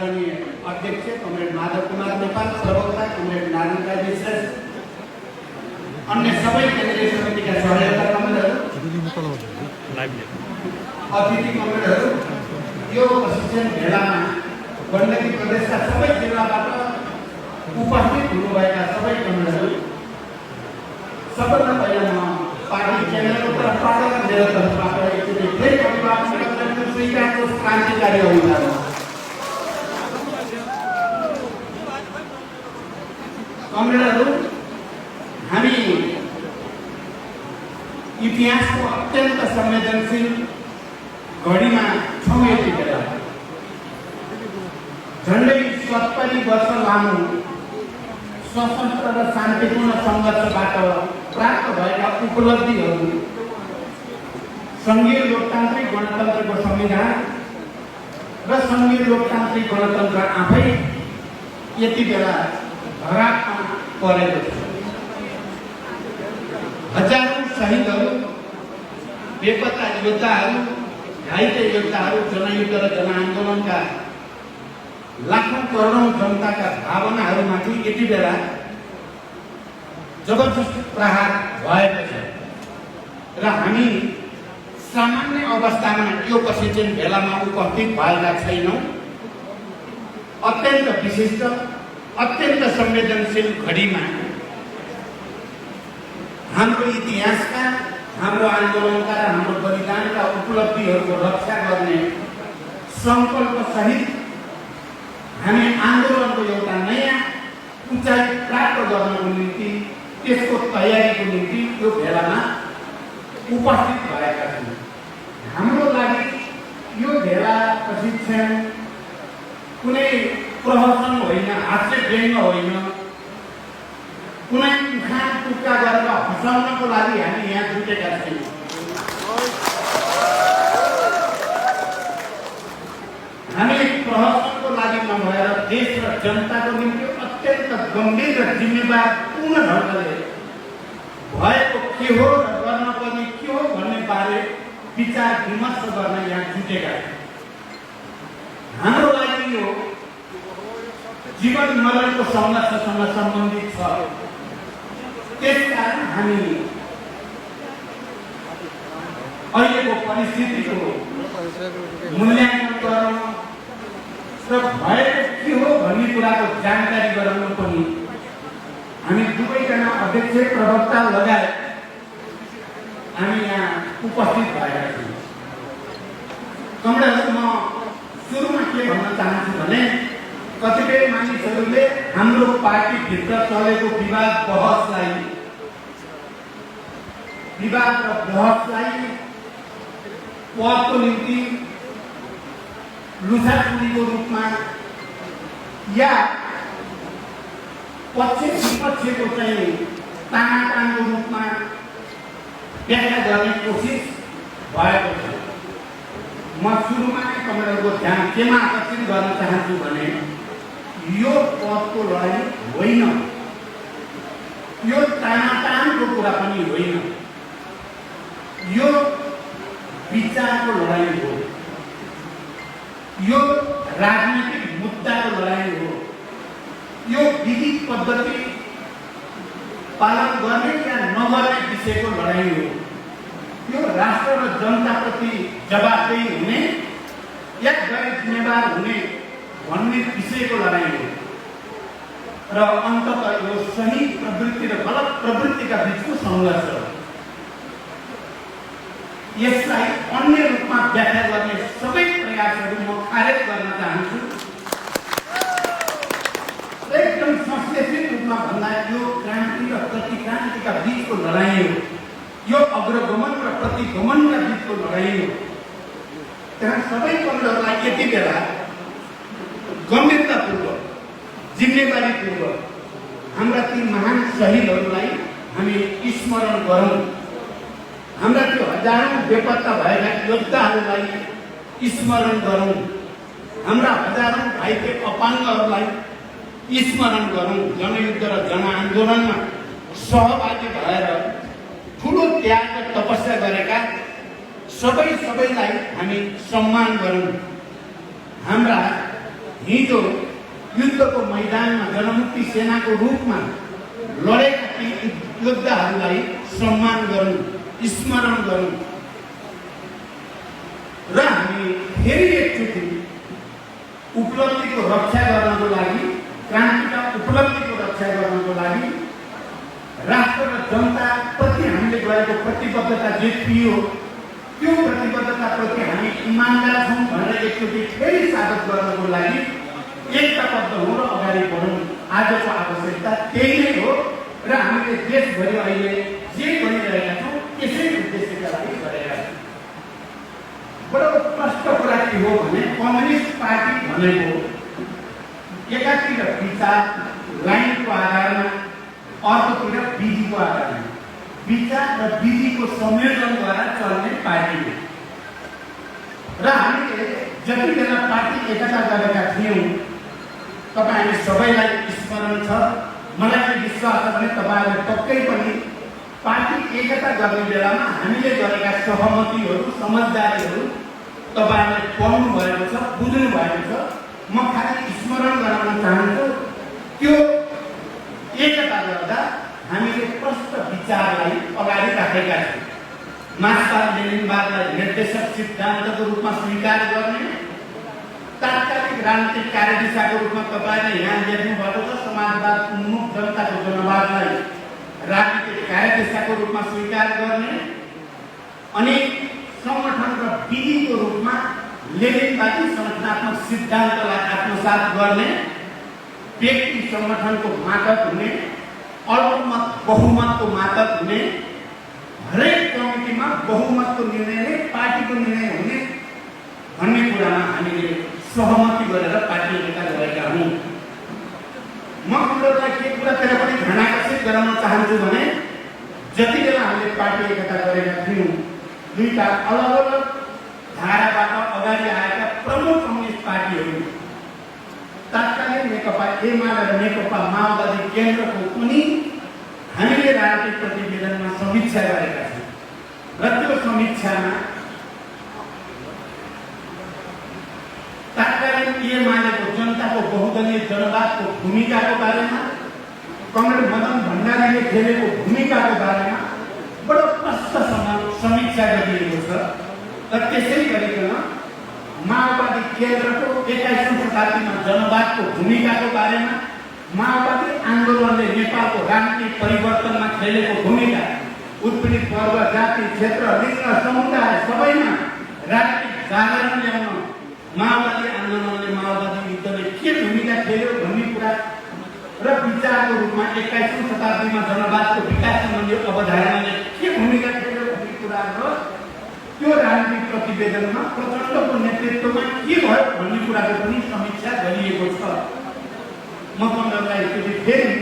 आदरणीय अध्यक्ष कमरेड माधव कुमार नेपाल, प्रवक्ता कमरेड नारायण राज श्रेष्ठ, अन्य सबै केन्द्रीय समितिका सहयोगका कमरेडहरू, अतिथि कमरेडहरू, यो प्रशिक्षण भेलामा गण्डकी प्रदेशका सबै जिल्लाबाट उपस्थित हुनुभएका सबै कमरेडहरू, सबभन्दा पहिला म पार्टी केन्द्रको तर्फबाट र मेरो तर्फबाट एकचोटि फेरि अभिवादन गर्दछु स्वीकारको क्रान्तिकारी अभिवादन। कमरेडहरू, हामी इतिहासको अत्यन्त संवेदनशील घडीमा छौँ। यति बेला झन्डै 70 वर्ष लामो सशस्त्र र शान्तिपूर्ण सङ्घर्षबाट प्राप्त भएका उपलब्धिहरू, सङ्घीय लोकतान्त्रिक गणतन्त्रको संविधान र सङ्घीय लोकतान्त्रिक गणतन्त्र आफै यति बेला धरापमा परेको छ। हजारौं शहीदहरू, बेपत्ता योद्धाहरू, घाइते योद्धाहरू, जनयुद्ध र जनआन्दोलनका लाखौं करोडौं जनताका भावनाहरूमाथि यति बेला जबरजस्त प्रहार भएको छ र हामी सामान्य अवस्थामा यो प्रशिक्षण भेलामा उपस्थित भएका छैनौँ। अत्यन्त विशिष्ट, अत्यन्त संवेदनशील घडीमा हाम्रो इतिहासका, हाम्रो आन्दोलनका र हाम्रो बलिदानका उपलब्धिहरूको रक्षा गर्ने सङ्कल्प सहित हामी आन्दोलनको एउटा नयाँ उचाइ प्राप्त गर्नको निम्ति, त्यसको तयारीको निम्ति यो भेलामा उपस्थित भएका छौँ। हाम्रो लागि यो भेला प्रशिक्षण कुनै प्रहसन होइन, हास्य व्यङ्ग होइन, कुनै उखान टुक्का गरेर हँसाउनको लागि हामी यहाँ जुटेका छैनौँ। हामी प्रहसनको लागि नभएर देश र जनताको निम्ति अत्यन्त गम्भीर र जिम्मेवार पूर्ण ढङ्गले भएको के हो र गर्न पर्ने के हो भन्ने बारे विचार विमर्श गर्न यहाँ जुटेका छौँ। हाम्रो लागि यो जीवन मरणको सङ्घर्षसँग सम्बन्धित छ। त्यसकारण हामी अहिलेको परिस्थितिको मूल्याङ्कन गरौँ र भएको के हो भन्ने कुराको जानकारी गराउनु पनि हामी दुवैजना अध्यक्ष प्रवक्ता लगायत हामी यहाँ उपस्थित भएका छौँ। कमरेडहरू, म सुरुमा के भन्न चाहन्छु भने कतिपय मानिसहरूले हाम्रो पार्टीभित्र चलेको विवाद र बहसलाई पदको निम्ति लुसाचुरीको रूपमा या पक्ष विपक्षको चाहिँ तानातानको रूपमा व्याख्या गर्ने कोसिस भएको छ। म सुरुमा नै कमरेडहरूको ध्यान केमा आकर्षित गर्न चाहन्छु भने यो पदको लडाइँ होइन, यो तानातानको कुरा पनि होइन, यो विचारको लडाइँ हो, यो राजनीतिक मुद्दाको लडाइँ हो, यो विधि पद्धति पालन गर्ने या नगर्ने विषयको लडाइँ हो, यो राष्ट्र र जनताप्रति जवाबदेही हुने या गैर जिम्मेवार हुने भन्ने विषयको लडाइँ हो र अन्ततः यो सही प्रवृत्ति र गलत प्रवृत्तिका बिचको सङ्घर्ष हो। यसलाई अन्य रूपमा व्याख्या गर्ने सबै प्रयासहरू म खारेज गर्न चाहन्छु। एकदम संश्लेषित रूपमा भन्दा यो क्रान्ति र प्रतिक्रान्तिका बिचको लडाइँ हो, यो अग्रगमन र प्रतिगमनका बिचको लडाइँ हो। त्यहाँ सबै कमरेडहरूलाई यति बेला गम्भीरतापूर्वक, जिम्मेवारीपूर्वक हाम्रा ती महान शहीदहरूलाई हामी स्मरण गरौँ। हाम्रा त्यो हजारौं बेपत्ता भएका योद्धाहरूलाई स्मरण गरौँ। हाम्रा हजारौं घाइते अपाङ्गहरूलाई स्मरण गरौँ। जनयुद्ध र जनआन्दोलनमा सहभागी भएर ठुलो त्याग र तपस्या गरेका सबैलाई हामी सम्मान गरौँ। हाम्रा हिजो युद्धको मैदानमा जनमुक्ति सेनाको रूपमा लडेका ती योद्धाहरूलाई सम्मान गरौँ, स्मरण गरौँ र हामी फेरि एकचोटि उपलब्धिको रक्षा गर्नको लागि, क्रान्तिका उपलब्धिको रक्षा गर्नको लागि राष्ट्र र जनताप्रति हामीले गरेको प्रतिबद्धता जे थियो त्यो प्रतिबद्धताप्रति हामी इमान्दार छौँ भनेर एकचोटि फेरि साबित गर्नको लागि एकताबद्ध हौँ र अगाडि बढौँ। आजको आवश्यकता त्यही नै हो र हामीले देशभरि अहिले जे गरिरहेका छौँ त्यसै उद्देश्यका लागि गरेका छौँ। बडो प्रष्ट कुरा के हो भने कम्युनिस्ट पार्टी भनेको एकातिर विचार लाइनको आधारमा, अर्कोतिर विधिको आधारमा, विचार र विधिको संयोजनद्वारा चल्ने पार्टी हो। र हामीले जति बेला पार्टी एकता गरेका थियौँ, तपाईहरु सबैलाई स्मरण छ, मलाई चाहिँ विश्वास छ भने तपाईहरुले पक्कै पनि पार्टी एकता गर्ने बेलामा हामीले गरेका सहमतिहरू, समझदारीहरू तपाईहरुले पढ्नु भएको छ, बुझ्नु भएको छ। म खाली स्मरण गराउन चाहन्छु, त्यो एकता गर्दा हामीले प्रष्ट विचारलाई अगाडि राखेका छौँ। मार्क्सवाद लेनिनवादलाई निर्देशक सिद्धान्तको रूपमा स्वीकार गर्ने, तात्कालिक राजनीतिक कार्यदिशाको रूपमा तपाईले यहाँ लेख्नु भएको छ, समाजवाद उन्मुख जनताको जनवादलाई राजनीतिक कार्यदिशाको रूपमा स्वीकार गर्ने, अनि संगठन र विधिको रूपमा लेनिनवादी संगठनात्मक सिद्धान्तलाई आत्मसात गर्ने, व्यक्ति संगठनको मातहत हुने, अल्पमत बहुमतको मातहत हुने, हरेक कमिटीमा बहुमतको निर्णयले पार्टीको निर्णय हुने भन्ने कुरामा हामीले सहमति गरेर पार्टी एकता गरेका हौँ। म कुरालाई के कुरातिर पनि ध्यान आकर्षित गराउन चाहन्छु भने जति बेला हामीले पार्टी एकता गरेका थियौँ, दुईटा अलग अलग धाराबाट अगाडि आएका प्रमुख कम्युनिस्ट पार्टीहरू तात्कालिक नेकपा एमाले र नेकपा माओवादी केन्द्रको पनि हामीले राजनीतिक प्रतिवेदनमा समीक्षा गरेका छौँ र त्यो समीक्षामा तात्कालिक एमालेको जनताको बहुदलीय जनवादको भूमिकाको बारेमा, कमरेड मदन भण्डारीले खेलेको भूमिकाको बारेमा बडो प्रष्टसँग समीक्षा गरिएको छ र त्यसै गरिकन माओवादी केन्द्रको 21औं शताब्दीमा जनवादको भूमिकाको बारेमा, माओवादी आन्दोलनले नेपालको राजनीतिक परिवर्तनमा खेलेको भूमिका, उत्पीडित वर्ग, जाति, क्षेत्र, लिङ्ग, समुदाय सबैमा राजनीतिक जागरण ल्याउन माओवादी आन्दोलनले, माओवादी युद्धले के भूमिका खेल्यो भन्ने कुरा र विचारको रूपमा 21औं शताब्दीमा जनवादको विकास सम्बन्धी अवधारणाले के भूमिका खेल्यो भन्ने कुराहरू त्यो राजनीतिक प्रतिवेदनमा प्रचण्डको नेतृत्वमा के भयो भन्ने कुराको पनि समीक्षा गरिएको छ। म तपाईँहरूलाई फेरि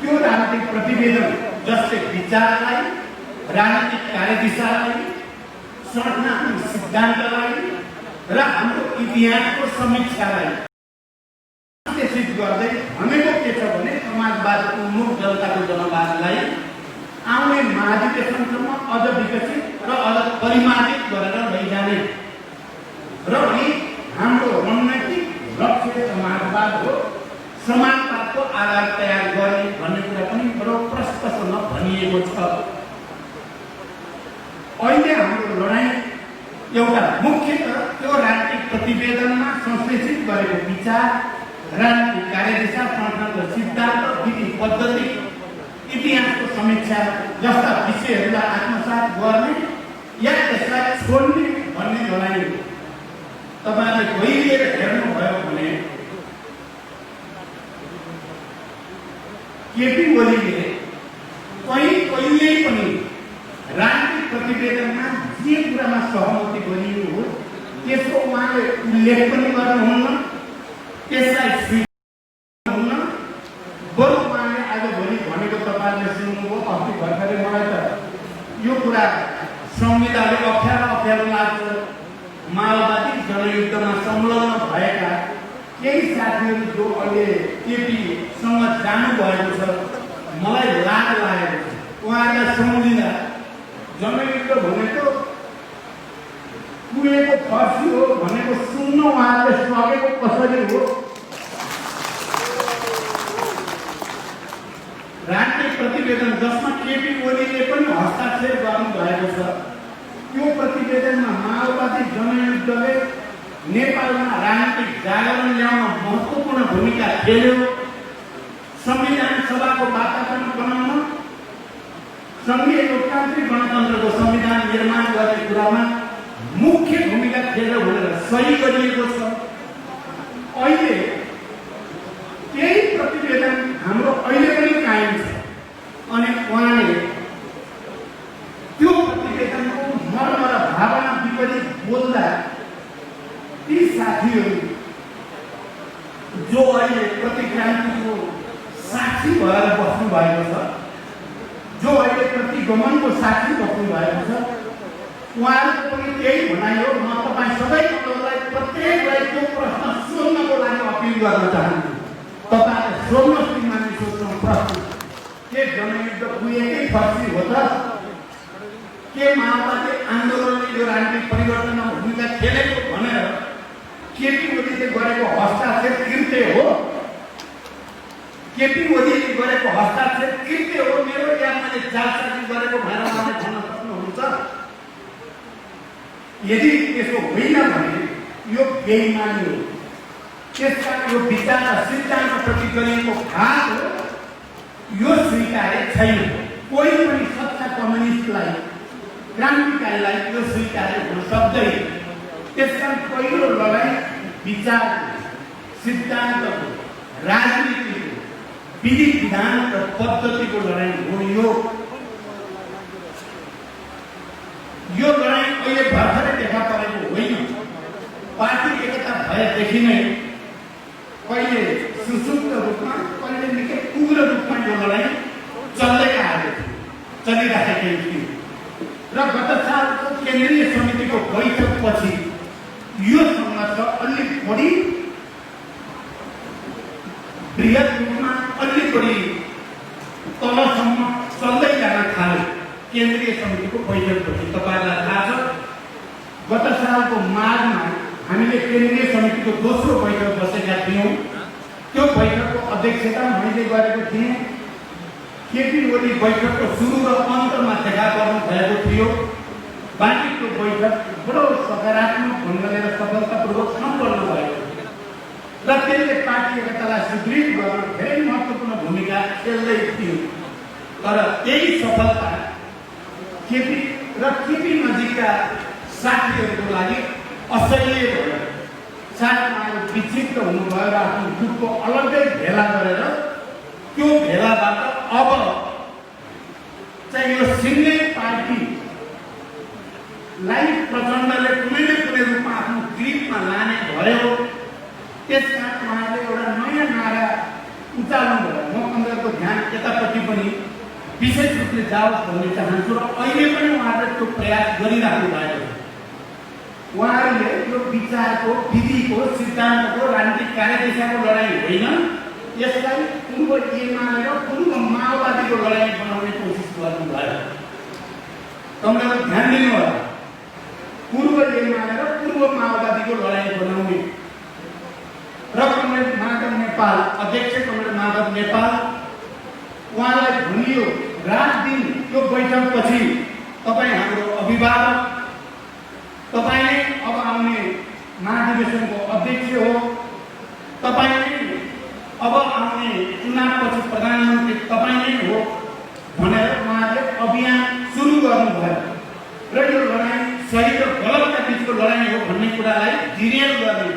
त्यो राजनीतिक प्रतिवेदन जसले विचारलाई, राजनीतिक कार्यदिशालाई, संगठनात्मक सिद्धान्तलाई र हाम्रो इतिहासको समीक्षालाई विश्लेषित गर्दै भनेको के छ भने समाजवादको उन्मुख जनताको जनवादलाई आउने महाधिवेशनसम्म अझ विकसित र अझ परिमार्जित गरेर लैजाने र अनि हाम्रो रणनीतिक लक्ष्य समाजवाद हो, समाजवादको आधार तयार गर्ने भन्ने कुरा पनि बडो प्रष्टसँग भनिएको छ। अहिले हाम्रो लडाईँ एउटा मुख्यतः त्यो राजनीतिक प्रतिवेदनमा संश्लेषित गरेको विचार, राजनीतिक कार्यदिशा, संगठनको सिद्धान्त, विधि पद्धति, इतिहासको समीक्षा जस्ता विषयहरूलाई आत्मसात गर्ने या त्यसलाई छोड्ने भन्ने लडाईँ हो। तपाईँले गहिरिएर हेर्नुभयो भने केपी ओलीले कहिले पनि राजनीतिक प्रतिवेदनमा जे कुरामा सहमति गरिएको हो त्यसको उहाँले उल्लेख पनि गर्नुहुन्न, त्यसलाई स्वीकार्नुहुन्न। बरु उहाँले आजभोलि भनेको तपाईँले सुन्नुभयो, अस्ति भर्खरै मलाई त यो कुरा संविधानले अप्ठ्यारो लाग्छ। माओवादी जनयुद्धमा संलग्न भएका केही साथीहरू जो अहिले केपीसँग जानुभएको छ, मलाई लाज लागेको छ। उहाँहरूलाई सम्झिँदा जनयुद्ध भनेको कुलेको फर्सी हो भनेको सुन्न उहाँहरूले सकेको कसरी हो? राष्ट्रिय प्रतिवेदन जसमा केपी ओलीले पनि हस्ताक्षर गर्नुभएको छ, त्यो प्रतिवेदनमा माओवादी जनयुद्धले नेपालमा राजनीतिक जागरण ल्याउन महत्त्वपूर्ण भूमिका खेल्यो, संविधान सभाको वातावरण बनाउन, संघीय लोकतान्त्रिक गणतन्त्रको संविधान निर्माण गर्ने कुरामा मुख्य भूमिका खेल्यो भनेर सही गरिएको छ। अहिले त्यही प्रतिवेदन हाम्रो अहिले पनि कायम छ अनि उहाँले त्यो प्रतिवेदनको मर्म र भावना विपरीत बोल्दा ती साथीहरू जो अहिले प्रतिक्रान्तिको साक्षी भएर बस्नु भएको छ, जो अहिले प्रतिगमनको साक्षी बस्नु भएको छ, उहाँहरूको पनि त्यही भनाइ हो। म तपाईँ सबैलाई प्रत्येकलाई त्यो प्रश्न सोध्नको लागि अपिल गर्न चाहन्छु। तपाईँले सोध्नुहोस् कि मान्छे सोध्नु प्रश्न के जनयुद्ध कुलेकै फर्सी हो त? के माओवादी आन्दोलनले यो राजनीतिक परिवर्तनमा भूमिका खेलेको भनेर केपी ओलीले गरेको हस्ताक्षर कृत्य हो? केपी ओलीले गरेको हस्ताक्षर कृत्य हो मेरो या मैले जालसाजी गरेको भनेर उहाँले भन्न सक्नुहुन्छ? यदि त्यसो होइन भने यो बेइमानी हो। त्यसका यो विचार र सिद्धान्तप्रति गरिएको घात हो, यो स्वीकार्य छैन। कोही पनि सच्चा कम्युनिस्टलाई, क्रान्तिकारीलाई यो स्वीकार्य हुन सक्दैन। त्यसकारण पहिलो लडाइँ विचार, सिद्धान्तको, राजनीतिको, विधि विधान र पद्धतिको लडाइँ हो। यो लडाइँ अहिले भर्खरै देखा परेको होइन। पार्टी एकता भएदेखि नै कहिले सुसुप्त रूपमा, कहिले निकै उग्र रूपमा यो लडाइँ चल्दै आएको थियो, चलिराखेको थियो। र गत सालको केन्द्रीय समितिको बैठकपछि यो सङ्घर्ष अलि बढी बृहत रूपमा, अलि बढी तलसम्म चल्दै जान थाल्यो। केन्द्रीय समितिको बैठकपछि तपाईँहरूलाई थाहा छ, गत सालको माघमा हामीले केन्द्रीय समितिको दोस्रो बैठक बसेका थियौँ। त्यो बैठकको अध्यक्षता मैले गरेको थिएँ। केपी ओली बैठकको सुरु र अन्तमा देखा गर्नु भएको थियो। बाँकी त्यो बैठक बडो सकारात्मक ढङ्गले र सफलतापूर्वक सम्पन्न भयो र त्यसले पार्टी एकतालाई सुदृढ गर्न धेरै महत्त्वपूर्ण भूमिका खेल्दै थियो। तर त्यही सफलता केपी र केपी नजिकका साथीहरूको लागि असह्य भयो। साथीहरू विक्षिप्त हुनुभयो र आफ्नो दुःखको अलग्गै भेला गरेर त्यो भेलाबाट अब चाहिँ यो सिङ्गै पार्टीलाई प्रचण्डले कुनै न कुनै रूपमा आफ्नो ग्रिपमा लाने भयो। त्यसकारण उहाँले एउटा नयाँ नारा उचाल्नु भयो। म उनीहरूको ध्यान यतापट्टि पनि विशेष रूपले जाओस् भन्ने चाहन्छु र अहिले पनि उहाँहरूले त्यो प्रयास गरिराख्नु भएको छ। उहाँहरूले यो विचारको, विधिको, सिद्धान्तको, राजनीतिक कार्यदिशाको लडाइँ होइन, यसलाई पूर्व एमाले र पूर्व माओवादीको लडाइँ बनाउने कोसिस गर्नुभयो। तपाईँहरू ध्यान दिनु होला, पूर्व एमाले र पूर्व माओवादीको लडाइँ बनाउने। र कमरेड माधव नेपाल, अध्यक्ष कमरेड माधव नेपाल, उहाँलाई भनियो रात दिन त्यो बैठकपछि तपाईँ हाम्रो अभिभावक, तपाईँ नै अब आउने महाधिवेशनको अध्यक्ष हो, तपाईँ नै अब आउने चुनावपछि प्रधानमन्त्री तपाईँ नै हो भनेर उहाँले अभियान सुरु गर्नुभयो। र यो लडाइँ सही र गलतका बिचको लडाइँ हो भन्ने कुरालाई डिरेल गर्ने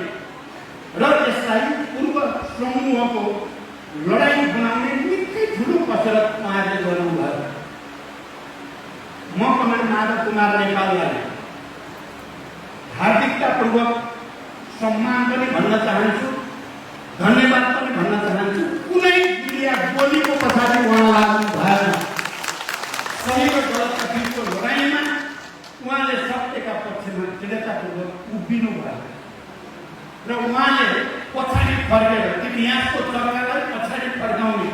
र यसलाई पूर्व समूहको लडाइँ बनाउने निकै ठुलो कसरत उहाँले गर्नुभयो। म कमरेड माधव कुमार नेपाललाई हार्दिकतापूर्वक सम्मान पनि भन्न चाहन्छु, धन्यवाद पनि भन्न चाहन्छु। कुनै मिडिया बोलीको पछाडि उहाँ लाग्नु भएन। सही र गलतका बिचको लडाइँमा उहाँले सत्यका पक्षमा दृढतापूर्वक उभिनु भयो र उहाँले पछाडि फर्केर इतिहासको चर्कालाई पछाडि फर्काउने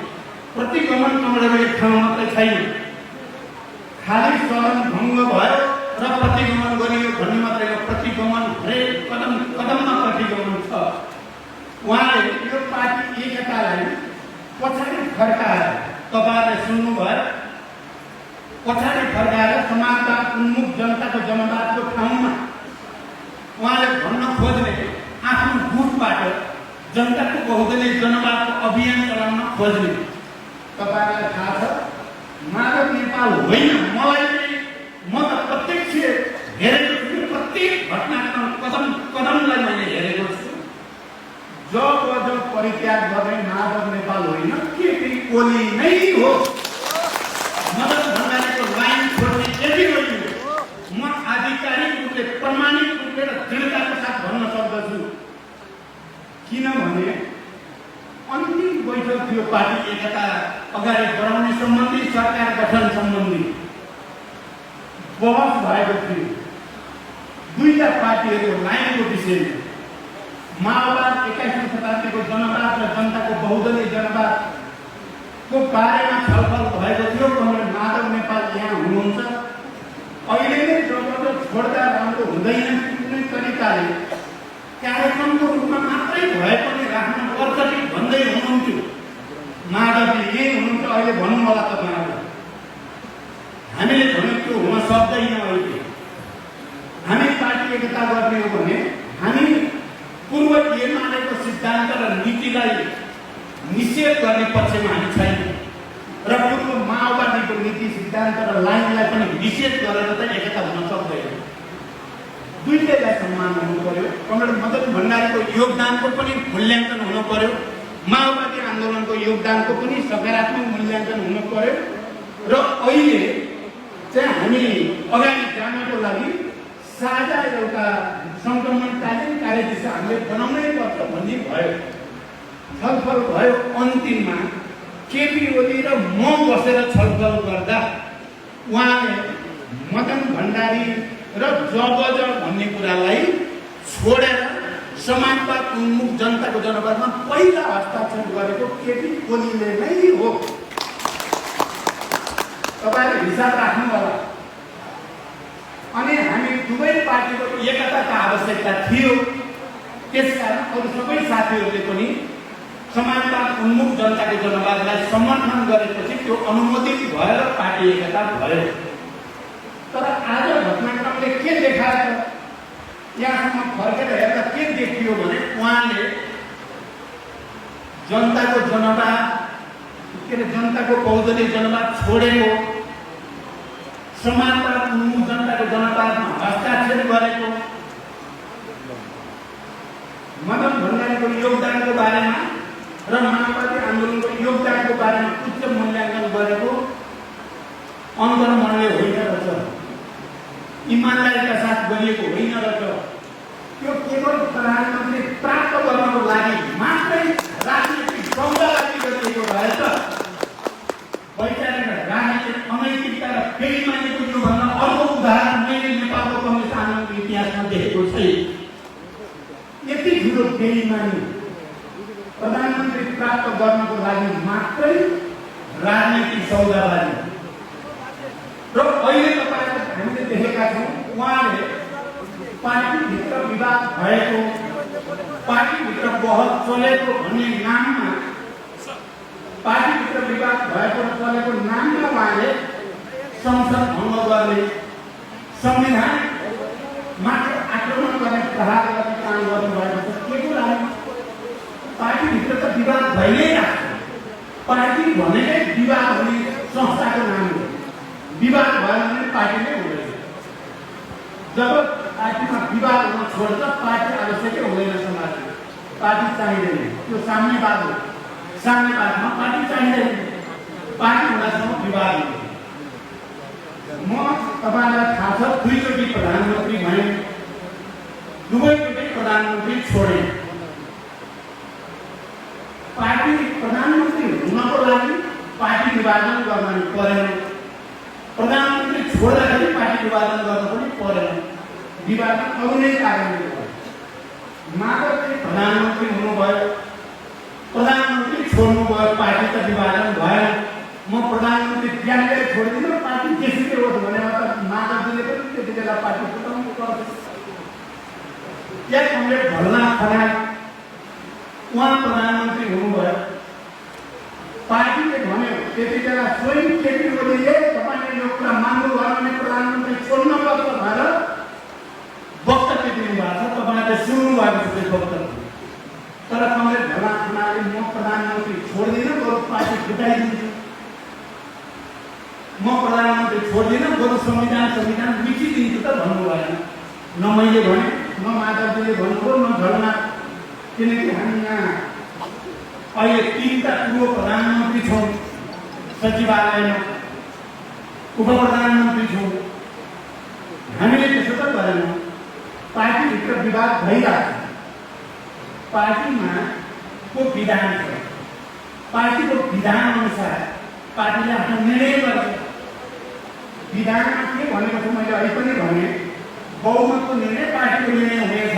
प्रतिगमन कमरेडको एक ठाउँ मात्रै छैन। खालि शरण भङ्ग भयो र प्रतिगमन गरियो भन्ने मात्रै हो। प्रतिगमन उहाँले यो पार्टी एकतालाई पछाडि फर्काएर तपाईँहरूले सुन्नुभयो, पछाडि फर्काएर समाजवाद उन्मुख जनताको जनवादको ठाउँमा उहाँले भन्न खोज्ने आफ्नो गुटबाट जनताको बहुदलीय जनवादको अभियान चलाउन खोज्ने। तपाईँहरूलाई थाहा छ, माधव नेपाल होइन, मलाई म त प्रत्यक्ष हेरेको छु, प्रत्येक घटनाक्रम कदम कदमलाई मैले हेरेको छु। जब परित्याग गर्ने माधव नेपाल होइन, केपी ओली नै हो। मदन भण्डारीको लाइन छोड्ने केपी ओली हो। म आधिकारिक रूपले प्रमाणित रूपले र दृढताको साथ भन्न सक्दछु, किनभने अन्तिम बैठक थियो पार्टी एकता अगाडि बढाउने सम्बन्धी, सरकार गठन सम्बन्धी बहस भएको थियो दुईटा पार्टीहरूको लाइनको विषयमा। माओवाद 21औं शताब्दीको जनवाद र जनताको बहुदलीय जनवादको बारेमा छलफल भएको थियो। कमरेड माधव नेपाल यहाँ हुनुहुन्छ। अहिले नै जबरजस्त छोड्दा राम्रो हुँदैन, कुनै तरिकाले कार्यक्रमको रूपमा मात्रै भए पनि राख्नु पर्छ कि भन्दै हुनुहुन्थ्यो। माधवजी यही हुनुहुन्छ, अहिले भनौँ होला तपाईँहरूलाई। हामीले भन्यो त्यो हुन सक्दैन। अहिले हामी पार्टी एकता गर्ने हो भने हामी पूर्व एमालेको सिद्धान्त र नीतिलाई निषेध गर्ने पक्षमा हामी छैन र पूर्व माओवादीको नीति सिद्धान्त र लाइनलाई पनि निषेध गरेर त एकता हुन सक्दैन। दुईटैलाई सम्मान हुनु पर्यो। कमरेड मदन भण्डारीको योगदानको पनि मूल्याङ्कन हुनु पर्यो, माओवादी आन्दोलनको योगदानको पनि सकारात्मक मूल्याङ्कन हुनु पर्यो र अहिले चाहिँ हामी अगाडि जानको लागि साझा एउटा सङ्क्रमणकालीन कार्यदिशा हामीले बनाउनै पर्छ भन्ने भयो। छलफल भयो। अन्तिममा केपी ओली र म बसेर छलफल गर्दा उहाँले मदन भण्डारी र जबज भन्ने कुरालाई छोडेर समाजवाद उन्मुख जनताको जनवादमा पहिला हस्ताक्षर गरेको केपी ओलीले नै हो। तपाईँले हिसाब राख्नु होला। अनि हामी दुवै पार्टीको एकताको आवश्यकता थियो। त्यसकारण अरू सबै साथीहरूले पनि समाजवाद उन्मुख जनताको जनवादलाई समर्थन गरेपछि त्यो अनुमोदित भएर पार्टी एकता भयो। तर आज घटनाक्रमले के देखायो? यहाँसम्म फर्केर हेर्दा के देखियो भने उहाँले जनताको जनवाद के अरे जनताको बहुदलीय जनवाद छोडेको, समाजवाद उन्मुख जनताको जनवादमा हस्ताक्षर गरेको, मदन भण्डारीको योगदानको बारेमा र माओवादी आन्दोलनको योगदानको बारेमा उच्च मूल्याङ्कन गरेको अन्तर्मनले होइन रहेछ, इमान्दारीका साथ गरिएको होइन रहेछ। त्यो केवल प्रधानमन्त्री प्राप्त गर्नको लागि मात्रै राजनीतिक सौदाबाजी गरिएको रहेछ। वैचारिक राजनीतिक अनैतिकता र बेइमानीको योभन्दा अर्को उदाहरण मैले नेपालको कम्युनिस्ट आन्दोलनको इतिहासमा देखेको छैन। यति ठुलो बेइमानी प्रधानमन्त्री प्राप्त गर्नको लागि मात्रै राजनीतिक सौदाबाजी। र अहिले तपाईँले हामीले देखेका छौँ उहाँले पार्टीभित्र विवाद भएको, पार्टीभित्र बहस चलेको भन्ने नाममा, पार्टीभित्र विवाद भएको र चलेको नाममा उहाँले संसद भङ्ग गर्ने, संविधान मात्र आक्रमण गर्ने, प्रहार गर्ने काम गर्नुभएको छ। के को लागि? पार्टीभित्र त विवाद भइ नै राख्छ। पार्टी भनेकै विवाद हुने संस्थाको नाम हो। विवाद भयो भने पार्टी नै हुँदैन। जब पार्टीमा विवाद हुन छोड्छ पार्टी आवश्यकै हुँदैन। समाजमा पार्टी चाहिँदैन। त्यो साम्यवाद हो। साम्यवादमा पार्टी चाहिँदैन। पार्टी हुँदासम्म विवाद हुन्छ। म तपाईँलाई थाहा छ, दुईचोटि प्रधानमन्त्री भएँ, दुवैचोटि प्रधानमन्त्री छोडेँ। पार्टी प्रधानमन्त्री हुनको लागि पार्टी विभाजन गर्न परेन, प्रधानमन्त्री छोड्दाखेरि पार्टी विभाजन गर्न पनि परेन। विभाजन अरू कारणले भयो। माधवजी प्रधानमन्त्री हुनुभयो, प्रधानमन्त्री छोड्नुभयो, पार्टी त विभाजन भयो। म प्रधानमन्त्री ज्ञानले छोडिदिनु, पार्टी जेसुकै होस् भनेर त माधवजीले पनि त्यति बेला पार्टी फुटाउनु पर्छ। या कमरेड भल्ला खनाल उहाँ प्रधानमन्त्री हुनुभयो। पार्टीले भन्यो त्यति बेला स्वयं केपी ओलीले तपाईँले यो कुरा मान्नु भयो भने प्रधानमन्त्री छोड्नुपर्छ भनेर वक्तव्य दिनुभएको छ। तपाईँले सुन्नु भएको छ त्यो वक्तव्य। तर कङ्ग्रेस भला खुनाले म प्रधानमन्त्री छोड्दिनँ, बरु पार्टी फुटाइदिन्छु, म प्रधानमन्त्री छोड्दिनँ, बरु संविधान मिचिदिन्छु त भन्नु भएन। न मैले भने, न माधवजीले भन्नुभयो, न झलना। किनकि हामी यहाँ अहिले 3टा पूर्व प्रधानमन्त्री छौँ सचिवालयमा, उप प्रधानमन्त्री छौँ। हामीले त्यसो त गरेनौँ। पार्टीभित्र विवाद भइरहेको छ। पार्टीमा को विधान छ, पार्टीको विधान अनुसार पार्टीले आफ्नो निर्णय गर्छ। विधानमा के भनेको छु मैले अहिले पनि भने, बहुमतको निर्णय पार्टीको निर्णय हुनेछ।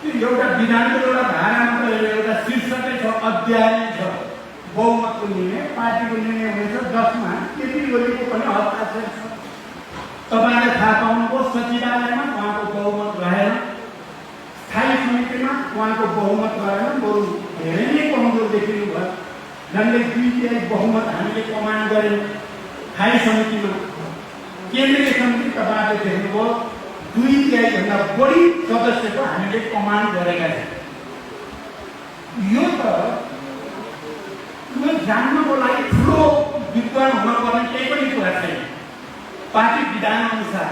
त्यो एउटा विधानको एउटा धारा मात्र, एउटा शीर्षकै छ, अध्याय छ। बहुमतको निर्णय पार्टीको निर्णय हुनेछ, जसमा केपी ओलीको पनि हस्ताक्षर छ। तपाईँले थाहा पाउनुभयो सचिवालयमा उहाँको बहुमत रहेन, स्थायी समितिमा उहाँको बहुमत रहेन, बरु धेरै नै कमजोर देखिनु भयो। झन्डै 2/3 बहुमत हामीले कमान्ड गऱ्यौँ स्थायी समितिमा। केन्द्रीय समिति तपाईँले देख्नुभयो 2/3 भन्दा बढी सदस्यको हामीले कमान्ड गरेका छौँ। यो त जान्नको लागि ठुलो विद्वान हुनुपर्ने केही पनि कुरा छैन। पार्टी विधान अनुसार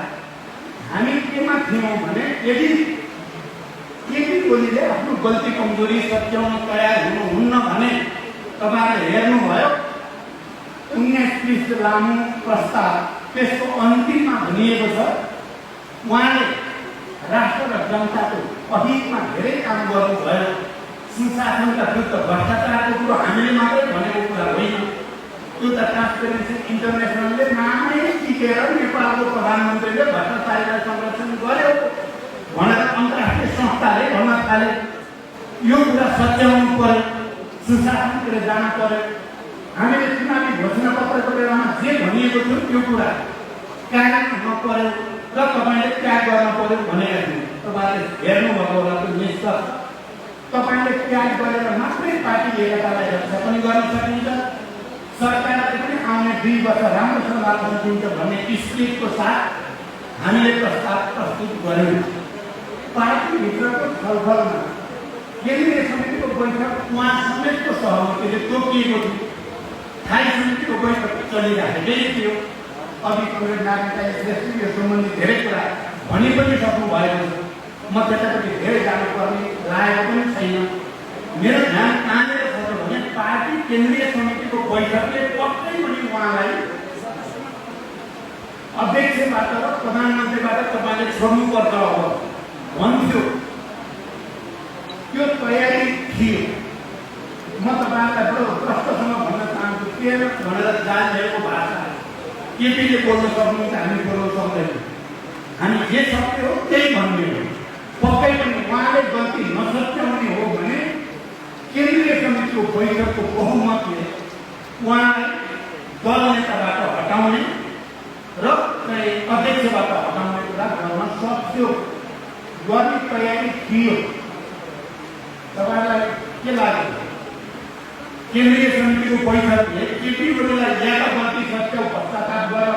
हामी केमा थियौँ भने, यदि केपी ओलीले आफ्नो गल्ती कमजोरी सच्याउन तयार हुनुहुन्न भने तपाईँले हेर्नुभयो 19 पृष्ठ लामो प्रस्ताव, त्यसको अन्तिममा भनिएको छ उहाँले राष्ट्र र जनताको अहितमा धेरै काम गर्नुभयो। सुशासनका विरुद्ध भ्रष्टाचारको कुरो हामीले मात्रै भनेको कुरा होइन। त्यो त ट्रान्सपेरेन्सी इन्टरनेसनलले नामै टिकेर नेपालको प्रधानमन्त्रीले भ्रष्टाचारीलाई संरक्षण गर्यो भनेर अन्तर्राष्ट्रिय संस्थाले भन्न थाले। यो कुरा सच्याउनु पर्यो, सुशासनतिर जानु पर्यो। हामीले चुनावी घोषणापत्रको बेलामा जे भनिएको थियो त्यो कुरा कार्यान्वयन हुन पर्यो र तपाईँले त्याग गर्न पर्यो भनेका थियौँ। तपाईँले हेर्नुभएको होला त्यो निष्कर्ष। तपाईँले त्याग गरेर मात्रै पार्टी एकतालाई रक्षा पनि गर्न सकिन्छ, सरकारले पनि आउने 2 वर्ष राम्रोसँग लाग्न दिन्छ भन्ने स्पिरिटको साथ हामीले प्रस्ताव प्रस्तुत गर्यौँ। पार्टीभित्रको छलफलमा केन्द्रीय समितिको बैठक उहाँ समेतको सहमतिले तोकिएको थियो। स्थायी समितिको बैठक चलिराखेकै थियो। अघि कङ्ग्रेस नागरिकता श्रेष्ठले यो सम्बन्धी धेरै कुरा भनि पनि सक्नु भएको छ। म त्यतापट्टि धेरै जानुपर्ने लागेको पनि छैन। मेरो ध्यान कहाँनिर छ भने, पार्टी केन्द्रीय समितिको बैठकले पक्कै पनि उहाँलाई अध्यक्षबाट र प्रधानमन्त्रीबाट तपाईँले छोड्नुपर्छ अब भन्थ्यो। त्यो तयारी थियो। म तपाईँलाई बडो प्रष्टसँग भन्न चाहन्छु, के भनेर जानेको भाषा केपीले बोल्न सक्नुहुन्छ, हामी बोल्न सक्दैनौँ। हामी जे सक्यो त्यही भन्ने हो। पक्कै पनि उहाँले गल्ती नसच्याउने हो भने केन्द्रीय समितिको बैठकको बहुमतले उहाँलाई दल नेताबाट हटाउने र अध्यक्षबाट हटाउने कुरा गर्न सक्थ्यो। गर्ने तयारी थियो। तपाईँलाई के लाग्यो? केन्द्रीय समितिको बैठकले केपी ओलीलाई ज्यादा गल्ती सच्याउ, भ्रष्टाचार गर,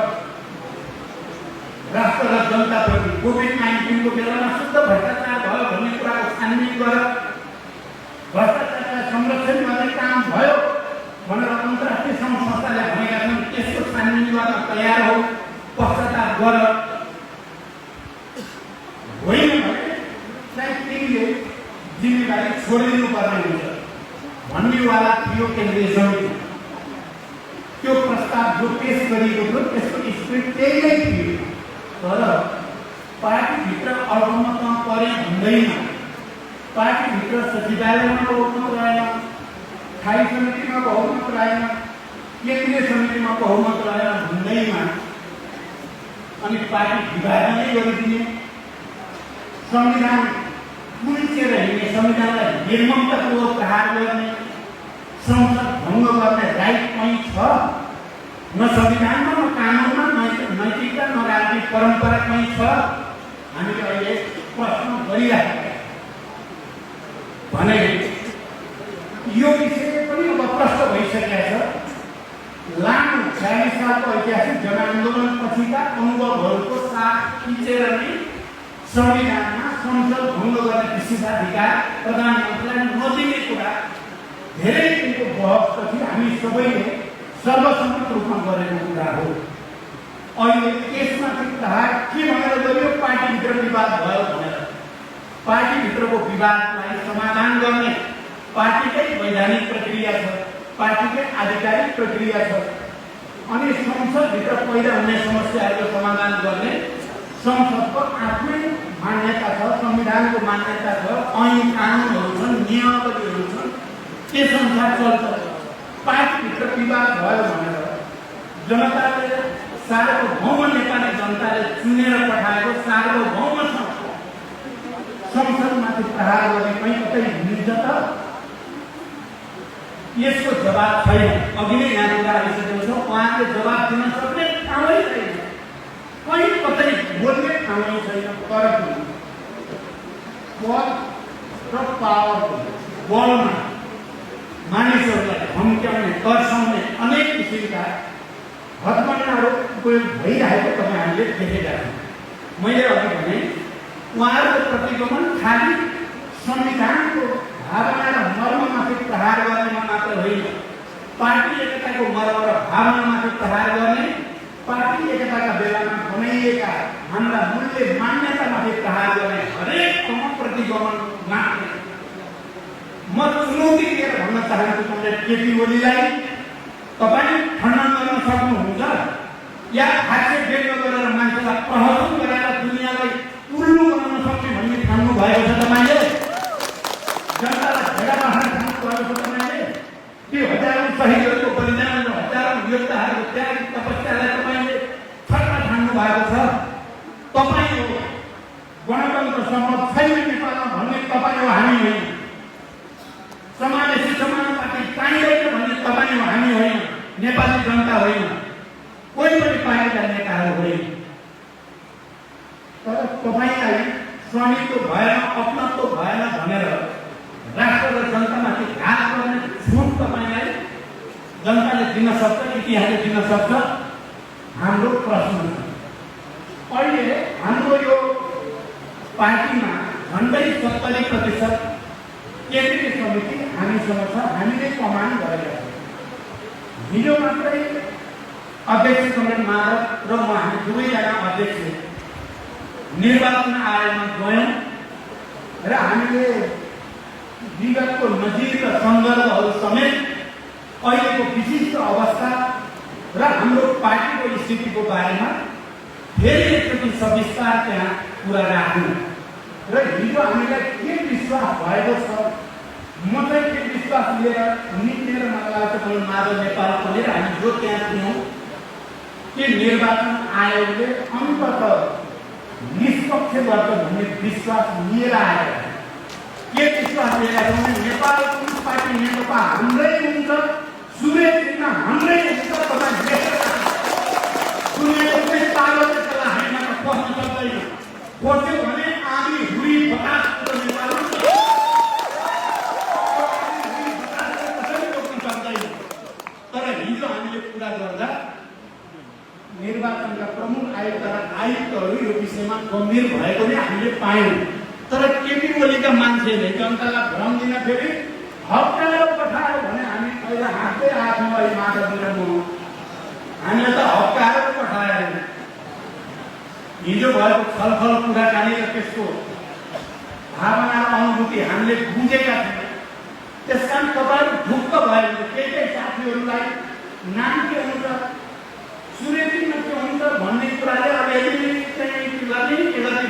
राष्ट्र र जनताप्रति कोभिड-19को बेलामा शुद्ध भ्रष्टाचार भयो भन्ने कुराको छानबिन गर, भ्रष्टाचारलाई संरक्षण गर्ने काम भयो भनेर अन्तर्राष्ट्रिय संस्थाले भनेका छन्, त्यसको छानबिन गर्न तयार हो, पश्चाताप गर। होइन भने सायद तिमीले जिम्मेवारी छोडिदिनु पर्ने हुन्छ भन्नेवाला थियो केन्द्रीय समिति। त्यो प्रस्ताव जो पेश गरिएको थियो त्यसको स्पिरिट त्यही नै थियो। तर पार्टीभित्र अल्पमतमा परे भन्दैमा, पार्टीभित्र सचिवालयमा बहुमत रहेन, स्थायी समितिमा बहुमत रहेन, केन्द्रीय समितिमा बहुमत रहेन भन्दैमा अनि पार्टी विभाजनै गरिदिने, संविधान कुल्चेर हिँड्ने, संविधानलाई निर्ममतापूर्वक प्रहार गर्ने, संसद भङ्ग गर्ने राइट कहीँ छ? न संविधानमा, न कानुनमा, नैतिकता, न राजनीतिक परम्परा कहीँ छ? हामीले अहिले प्रश्न गरिराखेका भने यो विषय पनि अब प्रष्ट भइसकेको छ। लामो 46 सालको ऐतिहासिक जनआन्दोलन पछिका अनुभवहरूको साथ खिचेर नै संविधानमा संसद भङ्ग गर्ने विशेषाधिकार प्रधानमन्त्रीलाई नदिने कुरा धेरै दिनको बहसपछि हामी सबैले सर्वसम्मत रूपमा गरेको कुरा हो। अहिले यसमाथि प्रहार के भनेर गरियो? पार्टीभित्र विवाद भयो भनेर। पार्टीभित्रको विवादलाई समाधान गर्ने पार्टीकै वैधानिक प्रक्रिया छ, पार्टीकै आधिकारिक प्रक्रिया छ। अनि संसदभित्र पैदा हुने समस्याहरूको समाधान गर्ने संसदको आफ्नै मान्यता छ, संविधानको मान्यता छ, ऐन कानुनहरू छन्, नियमावलीहरू छन्, त्यस अनुसार चल्छ। पार्टीभित्र विवाद भयो भनेर जनताले सार्वभौम नेपाली जनताले चुनेर पठाएको सार्वभौम संसदमाथि प्रहार गर्ने कहीँ कतै मिल्छ त? यसको जवाब छैन। अघि नै यहाँ कुरा आइसकेको छ, उहाँले जवाब दिन सक्ने ठाउँै छैन, कहीँ कतै बोल्ने ठाउँै छैन। तर पद र पावरको बलमा मानिसहरूलाई धम्क्याउने, तर्साउने अनेक किसिमका हतकण्डाहरू उपयोग भइरहेको तपाईँहरूले देखेका छन्। मैले अघि भने उहाँहरूको प्रतिगमन खालि संविधानको भावना र मर्ममाथि प्रहार गर्नेमा मात्र होइन, पार्टी एकताको मर्म र भावनामाथि प्रहार गर्ने, पार्टी एकताका बेलामा बनाइएका हाम्रा मूल्य मान्यतामाथि प्रहार गर्ने हरेक प्रतिगमन मात्र। म चुनौती दिएर भन्न चाहन्छु कमरेड केपी ओलीलाई, तपाईँ खण्डन गर्न सक्नुहुन्छ या हास्य व्यक्त गरेर मान्छेलाई प्रहसन गराएर दुनियाँलाई उल्लु बनाउन सक्ने भन्ने ठान्नु भएको छ तपाईँले? जनतालाई भेडा बाख्रा ठान्नु भएको छ तपाईँले? त्यो हजारौँ शहीदहरूको बलिदान र हजारौँ योद्धाहरूको त्याग तपस्यालाई तपाईँले छट्टा ठान्नु भएको छ। तपाईँ हो गणतन्त्र सम्भव छैन नेपालमा भन्ने तपाईँ हो, हामी होइन। समावेशी समानुपातिक चाहिँदैन भन्ने तपाईँ हो, हामी होइन। नेपाली जनता होइन, कोही पनि पार्टीका नेताहरू होइन। तर तपाईँलाई स्वामित्व भएन, अपनत्व भएन भनेर राष्ट्र र जनतामाथि घात गर्ने छुट तपाईँलाई जनताले दिन सक्छ, इतिहासले दिन सक्छ। हाम्रो प्रश्न छ, अहिले हाम्रो यो पार्टीमा झन्डै 70% केन्द्रीय समिति हामीसँग छ, हामीले कमान गरेका छौँ। हिजो मात्रै अध्यक्ष कमरेड माधव र म हामी दुवैजना अध्यक्ष निर्वाचन आयोगमा गयौँ र हामीले विगतको नजिर र सन्दर्भहरू समेत अहिलेको विशिष्ट अवस्था र हाम्रो पार्टीको स्थितिको बारेमा फेरि एकचोटि सविस्तार त्यहाँ कुरा राख्यौँ। र हिजो हामीलाई के विश्वास भएको छ, म चाहिँ के विश्वास लिएर निक्लेर मलाई माधव नेपाल पनि हामी जो त्यहाँ थियौँ कि निर्वाचन आयोगले अन्ततः निष्पक्ष गर्छ भन्ने विश्वास लिएर आएर के विश्वास लिएर आएर नेपालको पार्टी नेकपा हाम्रै हुन्छ, सुरेश चिन्ह हाम्रै हुन्छ। तपाईँ देखेर सुनेको चाहिँ तालो त्यसलाई हामीमा त पस्न सक्दैन, पस्यो भने आधी हुरी बतास नेपाल तर हिजो हामीले कुरा गर्दा निर्वाचनका प्रमुख आयुक्त र आयुक्तहरू यो विषयमा गम्भीर भएको नै हामीले पायौँ। तर केपी ओलीका मान्छेले जनतालाई भ्रम दिन फेरि हप्काएर पठायो भने हामी पहिला हाँस्दै आएको अहिले माधवतिर म हामीलाई त हप्काएर पठायो। हिजो भएको छलफल कुराकानी र त्यसको भावना र अनुभूति हामीले बुझेका थियौँ। त्यस कारण तपाईँहरू ढुक्क भयो भने केही साथीहरूलाई नाम के हुन्छ, सुरेशिन के हुन्छ भन्ने कुराले अलिअलि चाहिँ के गर्ने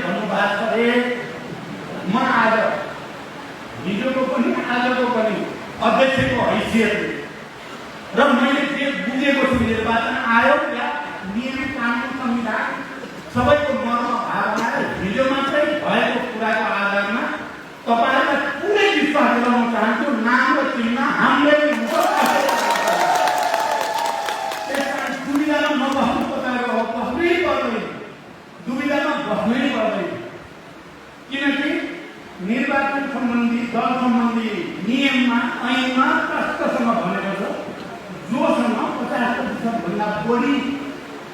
भन्नुभएको छ अरे। म आज हिजोको पनि आजको पनि अध्यक्षको हैसियतले र मैले जे बुझेको छु निर्वाचन आयोग या नियम कानुन संविधान सबैको मर्म भावना र हिजो मात्रै भएको कुराको आधारमा तपाईँहरूलाई पुरै विश्वास दिलाउन चाहन्छु, नाम र चिन्ह हाम्रै हुन्छ। त्यसकारण दुविधामा नबस्नु, तपाईँहरू बस्नै पर्दैन, दुविधामा बस्नै पर्दैन। किनकि निर्वाचन सम्बन्धी दल सम्बन्धी नियममा ऐनमा प्रष्टसँग भनेको छ जोसँग 50% भन्दा बढी